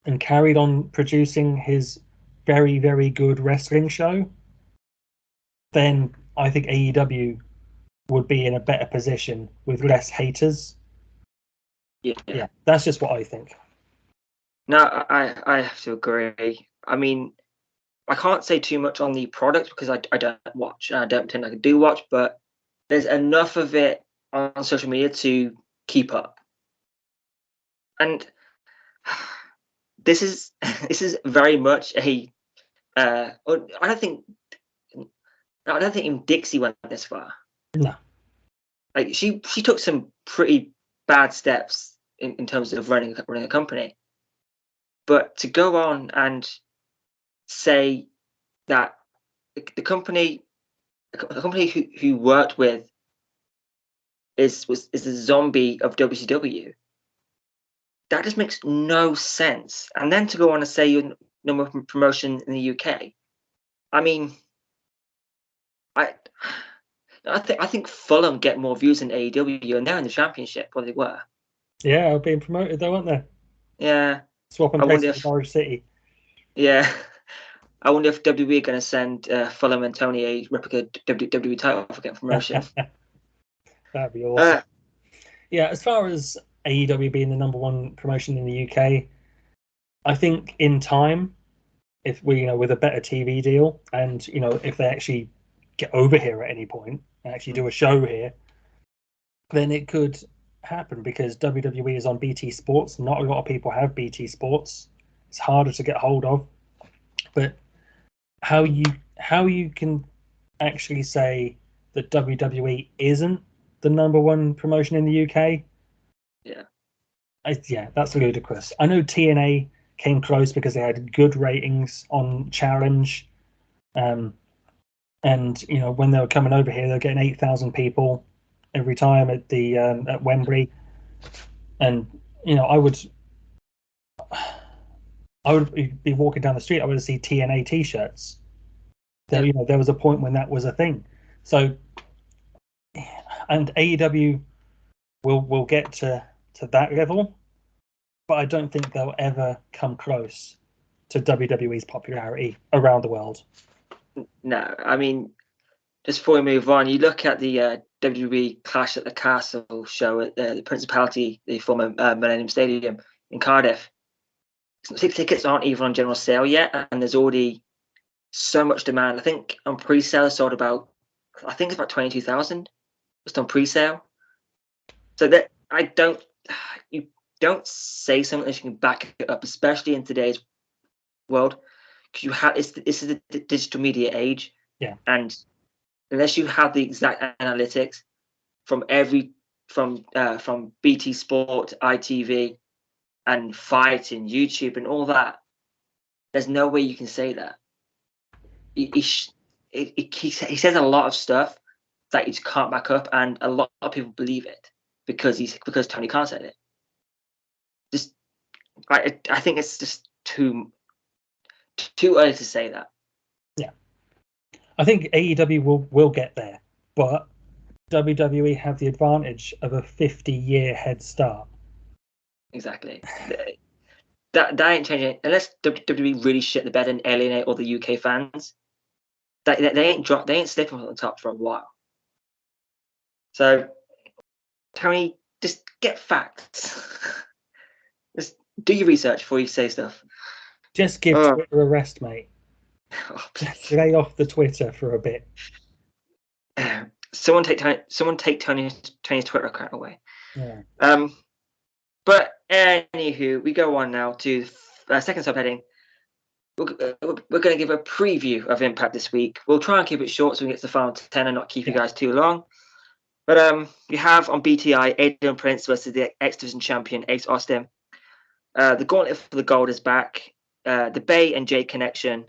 and carried on producing his very, very good wrestling show, then I think AEW would be in a better position with less haters. Yeah, that's just what I think. No, I have to agree. I mean, I can't say too much on the product because I don't watch and I don't pretend I do watch, but there's enough of it on social media to keep up. And this is very much a I don't think even Dixie went this far. No. Like she took some pretty bad steps in terms of running a company. But to go on and say that the company who worked with is the zombie of WCW, that just makes no sense. And then to go on and say your number one promotion in the UK, I mean, I think Fulham get more views than AEW, and they're in the Championship, or they were. Yeah, being promoted though, aren't they? Yeah. Swapping places with Norwich City. Yeah. I wonder if WWE are going to send Fulham and Tony a replica WWE title for getting promotion. That'd be awesome. Yeah, as far as AEW being the number one promotion in the UK, I think in time, if we, you know, with a better TV deal, and you know, if they actually get over here at any point and actually do a show here, then it could happen because WWE is on BT Sports. Not a lot of people have BT Sports. It's harder to get hold of. But how you can actually say that WWE isn't the number one promotion in the UK? Yeah, that's ludicrous. I know TNA came close because they had good ratings on Challenge, and you know when they were coming over here, they were getting 8,000 people every time at the at Wembley, and you know I would I would be walking down the street, I would see TNA T-shirts. There, there was a point when that was a thing. So, and AEW will get to that level, but I don't think they'll ever come close to WWE's popularity around the world. No, I mean, just before we move on, you look at the WWE Clash at the Castle show at the Principality, the former Millennium Stadium in Cardiff. Tickets aren't even on general sale yet, and there's already so much demand. I think on pre-sale sold about, I think it's about 22,000 just on pre-sale. So that you don't say something that you can back it up, especially in today's world, because this is the digital media age. Yeah. And unless you have the exact analytics from BT Sport, ITV, and Fight and YouTube and all that, there's no way you can say that. He says a lot of stuff that he just can't back up, and a lot of people believe it because Tony Khan said it. Just, I think it's just too early to say that. Yeah, I think AEW will get there, but WWE have the advantage of a 50-year head start. Exactly. That ain't changing unless WWE really shit the bed and alienate all the UK fans. They ain't slipping on the top for a while. So, Tony, just get facts. Just do your research before you say stuff. Just give Twitter a rest, mate. Just lay off the Twitter for a bit. Someone take Tony's Twitter account away. Yeah. But anywho, we go on now to second subheading. We're going to give a preview of Impact this week. We'll try and keep it short so we get to the final 10 and not keep you guys too long. But you have on BTI Adrian Prince versus the X Division champion Ace Austin. The Gauntlet for the Gold is back. The Bay and Jay Connection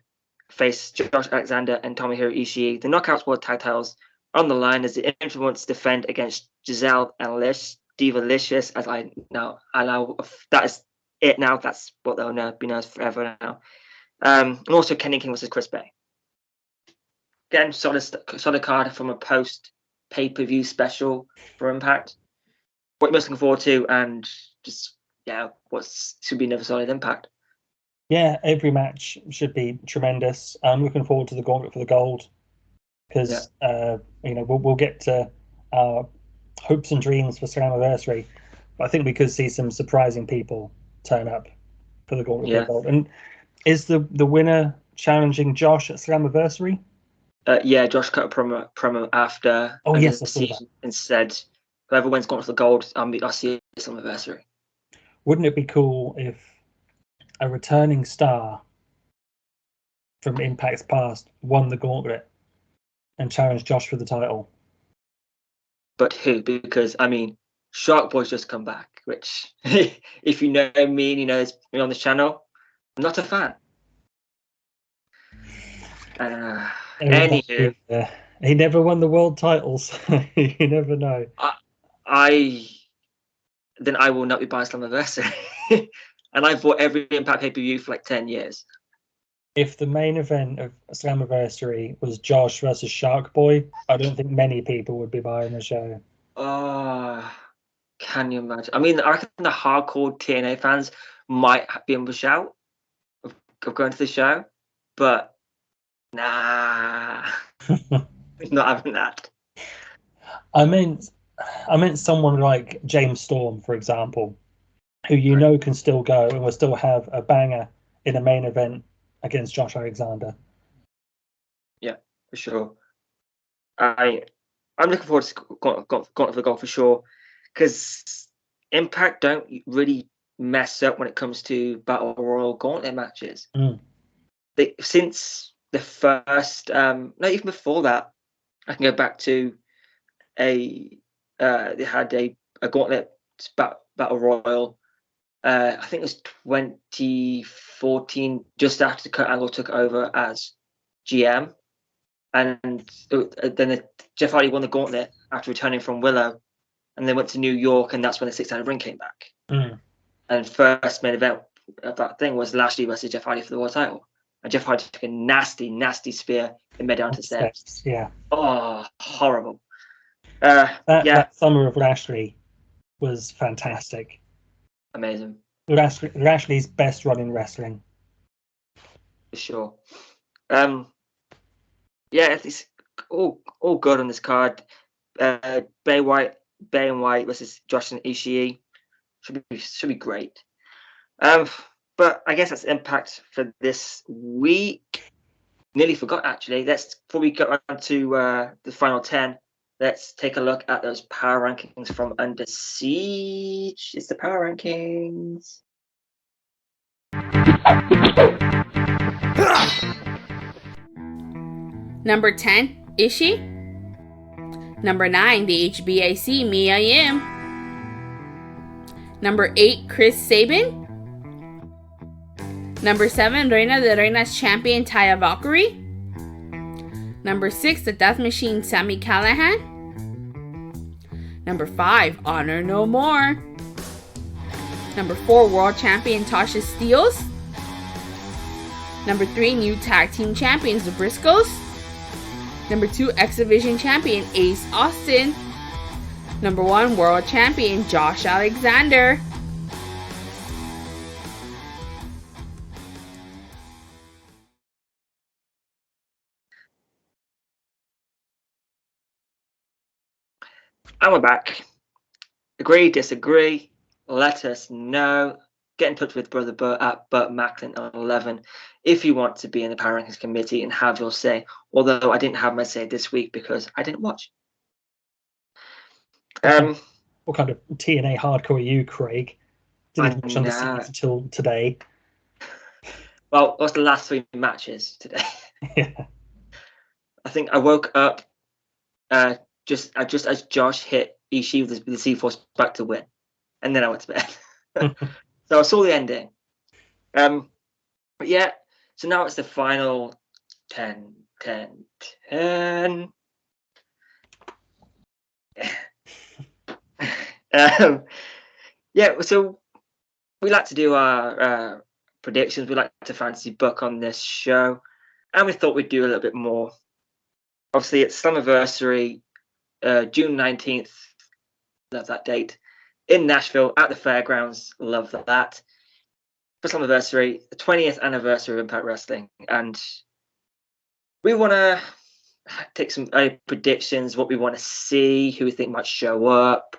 face Josh Alexander and Tomohiro Ishii. The Knockouts World Tag Titles on the line as the Influence defend against Giselle and Lish. Divalicious, as I know, that is it now. That's what they'll be known as forever now. And also Kenny King versus Chris Bay. Again, solid card from a post pay-per-view special for Impact. What you're most looking forward to, and just what should be another solid Impact. Yeah, every match should be tremendous. I'm looking forward to the Gauntlet for the Gold because we'll get to hopes and dreams for Slammiversary, but I think we could see some surprising people turn up for the Gauntlet for the Gold. And is the winner challenging Josh at Slammiversary? Josh cut a promo after the season and said, whoever wins Gauntlet for the Gold, I'll see you at Slammiversary. Wouldn't it be cool if a returning star from Impact's past won the Gauntlet and challenged Josh for the title? But who? Because, Shark Boy's just come back, which, if you know me and you know me on this channel, I'm not a fan. Anywho. He never won the world titles. You never know. Then I will not be buying Slammiversary. And I've bought every Impact pay-per-view for like 10 years. If the main event of Slammiversary was Josh versus Shark Boy, I don't think many people would be buying the show. Can you imagine? I reckon the hardcore TNA fans might be able to shout of going to the show, but nah, not having that. I meant someone like James Storm, for example, who can still go and will still have a banger in a main event against Josh Alexander. Yeah, for sure. I'm looking forward to Gauntlet for the Gold for sure, because Impact don't really mess up when it comes to Battle Royal Gauntlet matches. Since the first, not even before that, I can go back to they had a Gauntlet Battle Royal. I think it was 2014, just after Kurt Angle took over as GM. And then Jeff Hardy won the Gauntlet after returning from Willow. And they went to New York, and that's when the 6-sided ring came back. And first main event that thing was Lashley versus Jeff Hardy for the world title, and Jeff Hardy took a nasty spear and made down to the steps. Yeah. Oh, horrible. That summer of Lashley was fantastic. Amazing. Lashley's best run in wrestling. For sure. It's all good on this card. Bray Wyatt versus Josh and Ishii should be great. But I guess that's Impact for this week. Nearly forgot actually. Before we get on to the final 10, let's take a look at those power rankings from Under Siege. It's the power rankings. Number 10, Ishii. Number 9, the HBIC, Mia Yim. Number 8, Chris Sabin. Number 7, Reina de Reinas champion Taya Valkyrie. Number 6, the Death Machine Sami Callihan. Number 5, Honor No More. Number 4, World Champion Tasha Steelz. Number 3, new Tag Team Champions, the Briscoes. Number 2, X Division Champion Ace Austin. Number 1, World Champion Josh Alexander. And we're back. Agree, disagree, let us know. Get in touch with Brother Burt at Burt Macklin on 11 if you want to be in the Power Rankings committee and have your say. Although I didn't have my say this week because I didn't watch. What kind of TNA hardcore are you, Craig? Didn't watch Under Siege until today. Well, what's the last 3 matches today? Yeah. I think I woke up just as Josh hit Ishii with the C-Force back to win, and then I went to bed. So I saw the ending. But yeah, so now it's the final 10. Yeah, so we like to do our predictions. We like to fantasy book on this show, and we thought we'd do a little bit more. Obviously, it's Slammiversary, June 19th. Love that date. In Nashville at the fairgrounds. Love that. For Slammiversary, the 20th anniversary of Impact Wrestling. And we want to take some predictions, what we want to see, who we think might show up,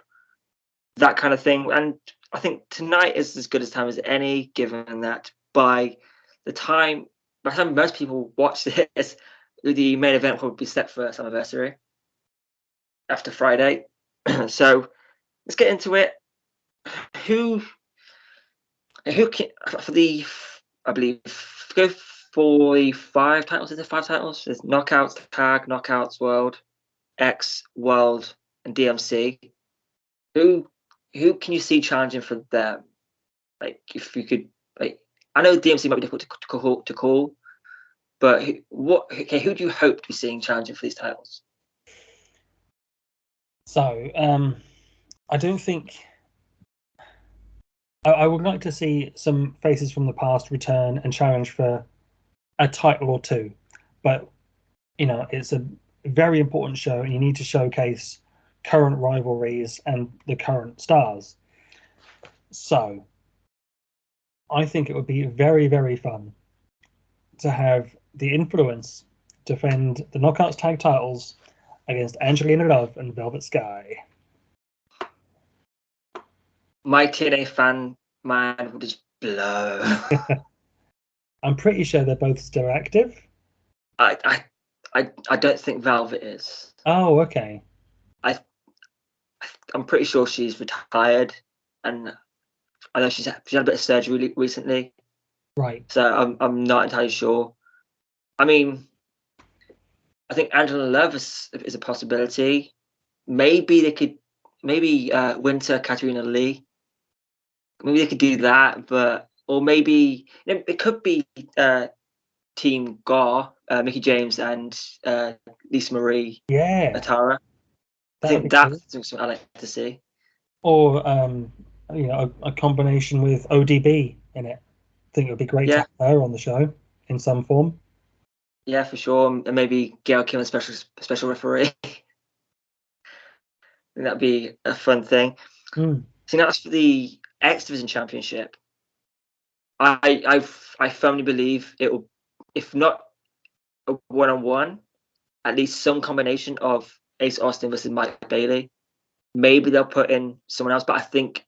that kind of thing. And I think tonight is as good a time as any, given that by the time most people watch this, the main event will be set for Slammiversary after Friday. So let's get into it. Who can, for the, I believe, go for the 5 titles? Is there 5 titles? There's Knockouts, Tag, Knockouts, World, X, World, and DMC. Who can you see challenging for them? Like, if you could, like, I know DMC might be difficult to call, but who do you hope to be seeing challenging for these titles? So, I don't think. I would like to see some faces from the past return and challenge for a title or 2, but it's a very important show, and you need to showcase current rivalries and the current stars. So, I think it would be very, very fun to have the Influence defend the Knockouts tag titles against Angelina Love and Velvet Sky. My TNA fan man would just blow. I'm pretty sure they're both still active. I don't think Velvet is. Oh, okay. I'm pretty sure she's retired, and I know she had a bit of surgery recently. Right. So I'm not entirely sure. I mean, I think Angela Love is a possibility. Maybe Winter, Katarina Lee. Maybe they could do that, or maybe it could be Team Gar, Mickey James and Lisa Marie. Yeah. Atara. I think that's something I like to see. Or a combination with ODB in it. think it would be great to Yeah. have her on the show in some form. Yeah, for sure. And maybe Gail Kim as special referee. I think that'd be a fun thing. Mm. So that's for the X Division Championship. I firmly believe it will, if not a 1-on-1, at least some combination of Ace Austin versus Mike Bailey. Maybe they'll put in someone else, but I think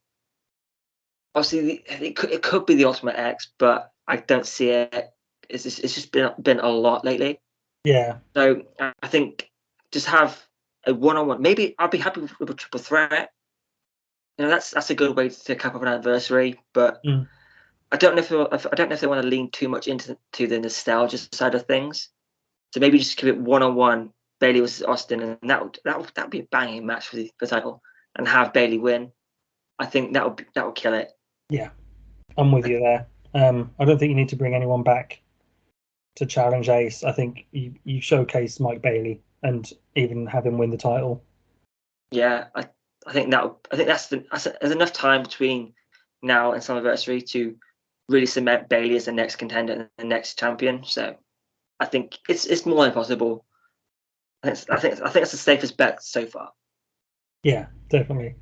obviously it could be the Ultimate X, but I don't see it. It's just been a lot lately. Yeah. So I think just have a 1-on-1. Maybe I'll be happy with a triple threat. That's a good way to cap up an anniversary. But I don't know if they want to lean too much into the nostalgia side of things. So maybe just give it 1-on-1, Bailey versus Austin, and that would be a banging match for the title, and have Bailey win. I think that would kill it. Yeah, I'm with you there. I don't think you need to bring anyone back to challenge Ace. I think you showcase Mike Bailey and even have him win the title. Yeah, I think that's there's enough time between now and Slammiversary to really cement Bailey as the next contender and the next champion. So I think it's more than possible. I think it's the safest bet so far. Yeah, definitely.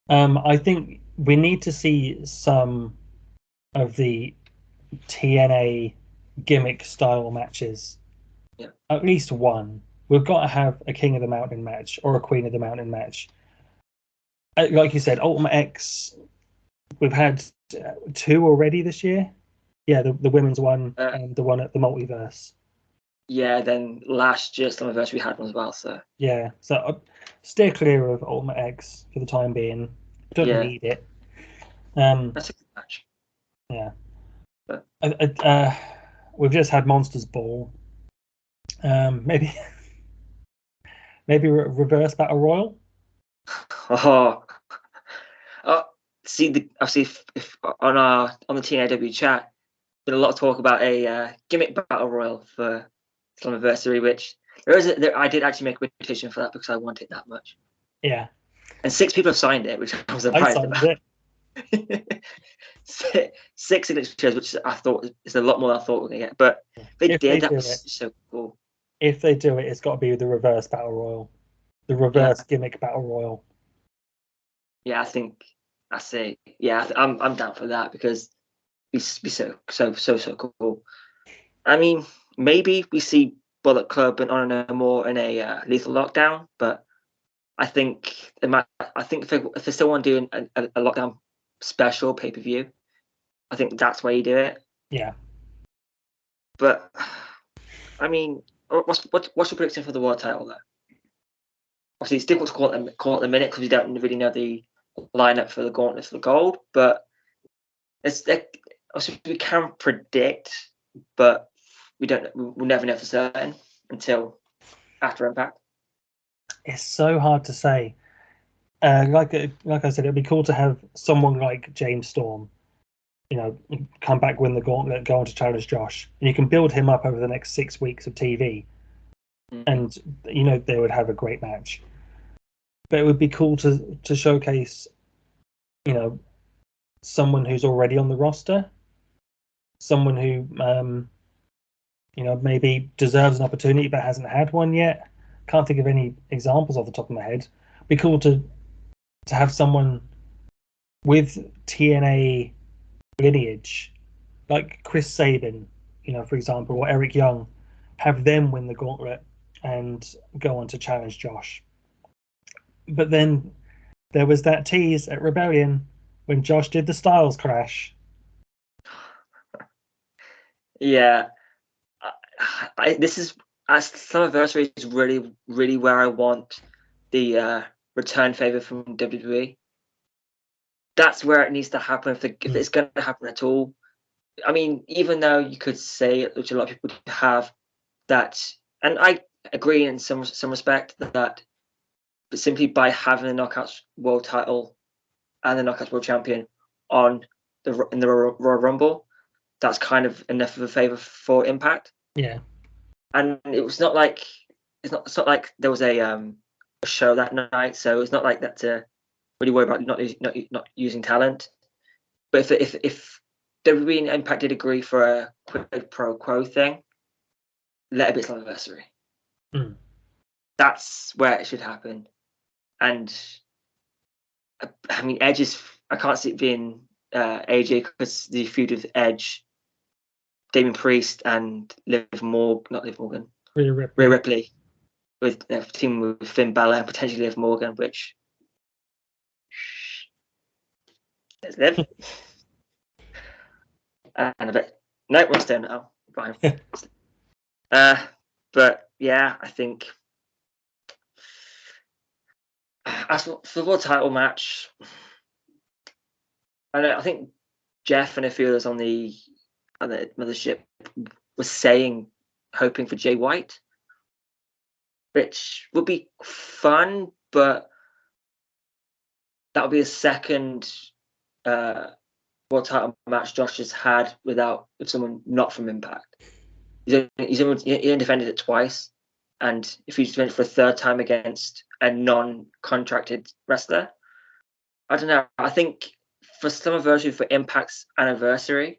I think we need to see some of the TNA gimmick style matches. Yeah. At least one. We've got to have a King of the Mountain match or a Queen of the Mountain match. Like you said, Ultimate X, we've had 2 already this year. Yeah, the women's one and the one at the Multiverse. Yeah, then last year's Slammiversary we had one as well. So yeah, so steer clear of Ultimate X for the time being. Don't need it. That's a good match. Yeah. But we've just had Monsters Ball. Maybe reverse battle royal. See, if on the TNAW chat, been a lot of talk about a gimmick battle royal for Slammiversary, which I did actually make a petition for that because I want it that much. Yeah. And 6 people have signed it, which I was surprised about. It. 6 signatures, which I thought is a lot more than I thought we were going to get. But that was so cool. If they do it, it's got to be the reverse battle royal, the reverse gimmick battle royal. Yeah, I think that's it. Yeah, I'm down for that because it'd be so cool. I mean, maybe we see Bullet Club and Honor No More in a Lethal Lockdown, but I think if they still want to do a Lockdown special pay-per-view, I think that's where you do it. Yeah. But I mean, what's your prediction for the world title there? Obviously, it's difficult to call it the minute because we don't really know the lineup for the Gauntlet for the Gold, but we can predict, but we'll never know for certain until after Impact. It's so hard to say. Like I said, it'd be cool to have someone like James Storm, come back, win the Gauntlet, go on to challenge Josh, and you can build him up over the next 6 weeks of TV, and they would have a great match. But it would be cool to showcase, someone who's already on the roster, someone who maybe deserves an opportunity but hasn't had one yet. Can't think of any examples off the top of my head. It'd be cool to have someone with TNA lineage, like Chris Sabin, for example, or Eric Young, have them win the Gauntlet and go on to challenge Josh. But then there was that tease at Rebellion when Josh did the Styles Clash. Yeah, this is Slammiversary is really, really where I want the return favor from WWE. That's where it needs to happen if it's going to happen at all. I mean, even though you could say, which a lot of people have, that, and I agree in some respect that, but simply by having the Knockouts World Title and the Knockouts World Champion in the Royal Rumble, that's kind of enough of a favor for Impact. Yeah, and it's not like there was a show that night, so it's not like that to really worry about not using talent. But if WWE and Impact did agree for a quid pro quo thing. Let it be Slammiversary. That's where it should happen. And I mean, Edge is. I can't see it being AJ because the feud with Edge, Damien Priest, and Rhea Ripley, with team with Finn Balor and potentially Liv Morgan, which there's Liv. And a bit. No, we're staying now. Fine. But yeah, I think as for the world title match, I think Jeff and a few others on the mothership was saying, hoping for Jay White, which would be fun, but that would be a second world title match Josh has had with someone not from Impact. He's only defended it twice, and if he's defended for a third time against a non-contracted wrestler, I don't know. I think for Slammiversary, for Impact's anniversary,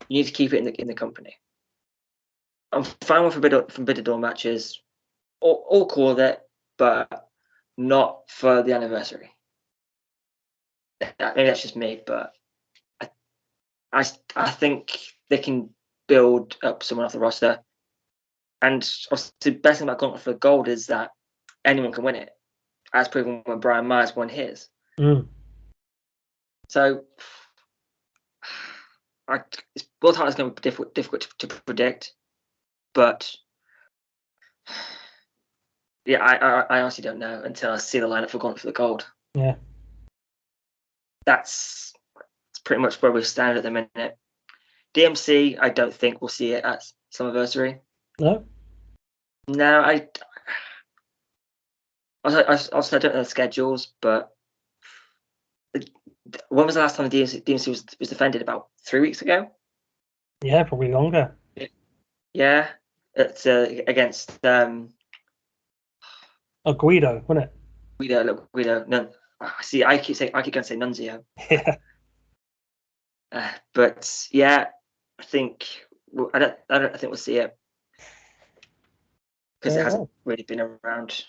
you need to keep it in the company. I'm fine with Forbidden Door matches, all cool with it, but not for the anniversary. Maybe that's just me, but I think they can build up someone off the roster. And the best thing about Gauntlet for Gold is that anyone can win it, as proven when Brian Myers won his. So, world title is going to be difficult to predict, but yeah, I honestly don't know until I see the lineup for Gauntlet for the Gold. Yeah, that's pretty much where we stand at the minute. DMC, I don't think we'll see it at Slammiversary. No, I also don't know the schedules, but when was the last time the DMC was defended? About 3 weeks ago? Yeah, probably longer. Yeah, it's against Guido, wasn't it? Guido. No, see, I keep going to say Nunzio. Yeah. But yeah, I think I think we'll see it because it hasn't really been around.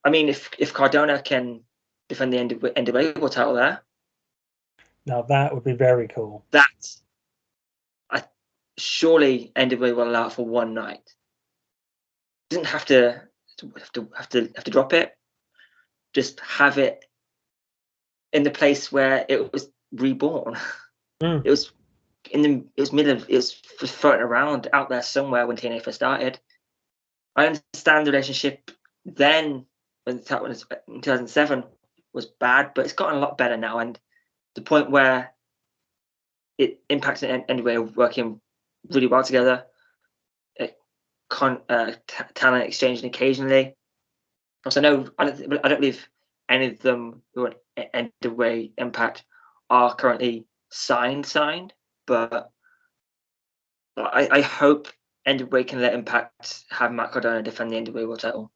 I mean, if Cardona can defend the NWA World title there, now that would be very cool. Surely NWA will allow it for one night. Doesn't have to drop it. Just have it in the place where it was reborn. It was floating around out there somewhere when TNA first started. I understand the relationship then when in 2007 was bad, but it's gotten a lot better now, and the point where it impacts it anyway, working really well together, talent exchanging occasionally. Also, I don't believe any of them who are NWA Impact are currently signed, but I hope NWA can let Impact have Matt Cardona defend the NWA World title.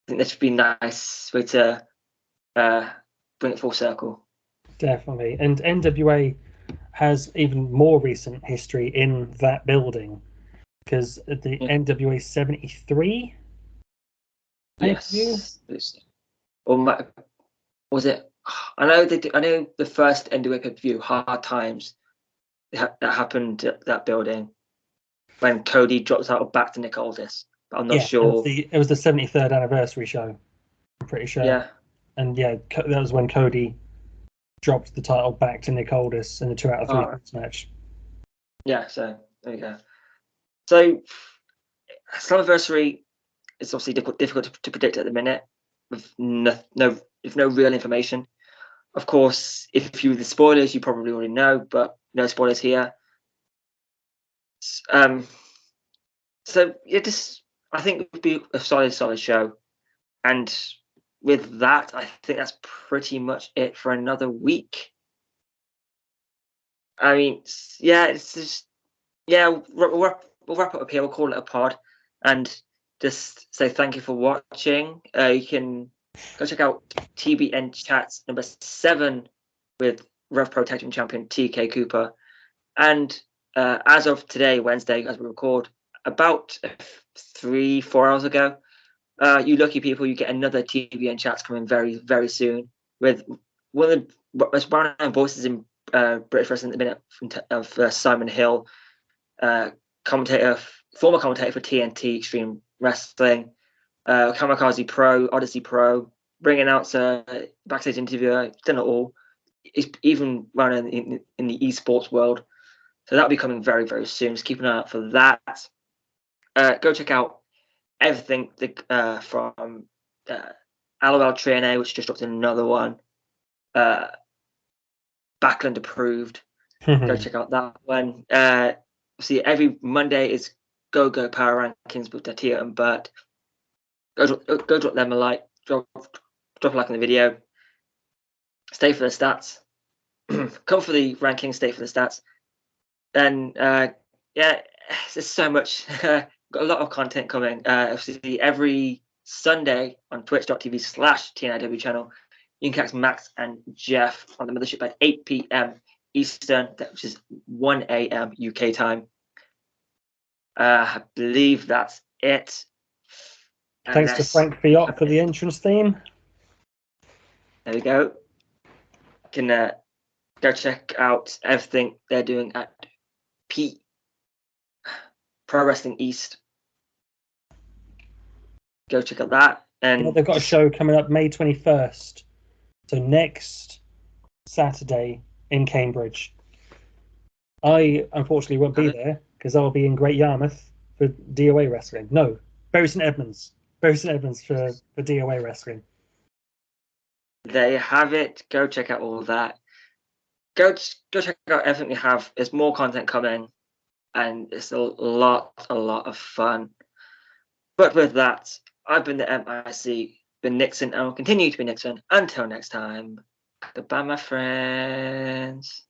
I think this would be a nice way to bring it full circle. Definitely. And NWA has even more recent history in that building, because the NWA 73 yes, or was it? I know the first NWA pay-per-view, Hard Times, that happened at that building when Cody dropped the title back to Nick Aldis. But I'm not sure. It was the 73rd anniversary show, I'm pretty sure. Yeah. And yeah, that was when Cody dropped the title back to Nick Aldis in the 2 out of 3 match. Yeah, so there you go. So Slammiversary is obviously difficult to predict at the minute with no real information. Of course, if you the spoilers, you probably already know, but no spoilers here. So yeah, I think it would be a solid show, and with that, I think that's pretty much it for another week. I mean, yeah, it's just we'll wrap it up here. We'll call it a pod, and just say thank you for watching. You can go check out TBN Chats number 7 with Rev Pro Tag Team Champion TK Cooper And as of today, Wednesday, as we record, about 3-4 hours ago, you lucky people, you get another TBN chats coming very, very soon with one of the most well-known voices in British wrestling at the minute of Simon Hill, former commentator for TNT Extreme Wrestling, Kamikaze Pro, Odyssey Pro, ring announcer, backstage interviewer, done it all. He's even running in the esports world. So that'll be coming very, very soon. Just keep an eye out for that. Go check out everything from LOL Trainer, which just dropped another one. Backland approved. Go check out that one. See, every Monday is GoGoPowerRankings with Tatia and Bert. Go drop them a like. Drop a like on the video. Stay for the stats. Come for the rankings. Stay for the stats. Then there's so much. Got a lot of content coming. Every Sunday on twitch.tv/TNIW channel, you can catch Max and Jeff on the Mothership at 8 p.m. Eastern, which is 1 a.m. UK time. I believe that's it. Thanks to Frank Fiat for the entrance theme. There we go. You can go check out everything they're doing at Pro Wrestling East. Go check out that. And they've got a show coming up May 21st. So next Saturday in Cambridge. I unfortunately won't be there because I'll be in Great Yarmouth for DOA Wrestling. No, Bury St Edmunds. Bury St Edmunds for DOA Wrestling. There you have it. Go check out all of that. Go check out everything we have. There's more content coming, and it's a lot of fun. But with that, I've been the MIC, been Nixon, and will continue to be Nixon. Until next time, goodbye, my friends.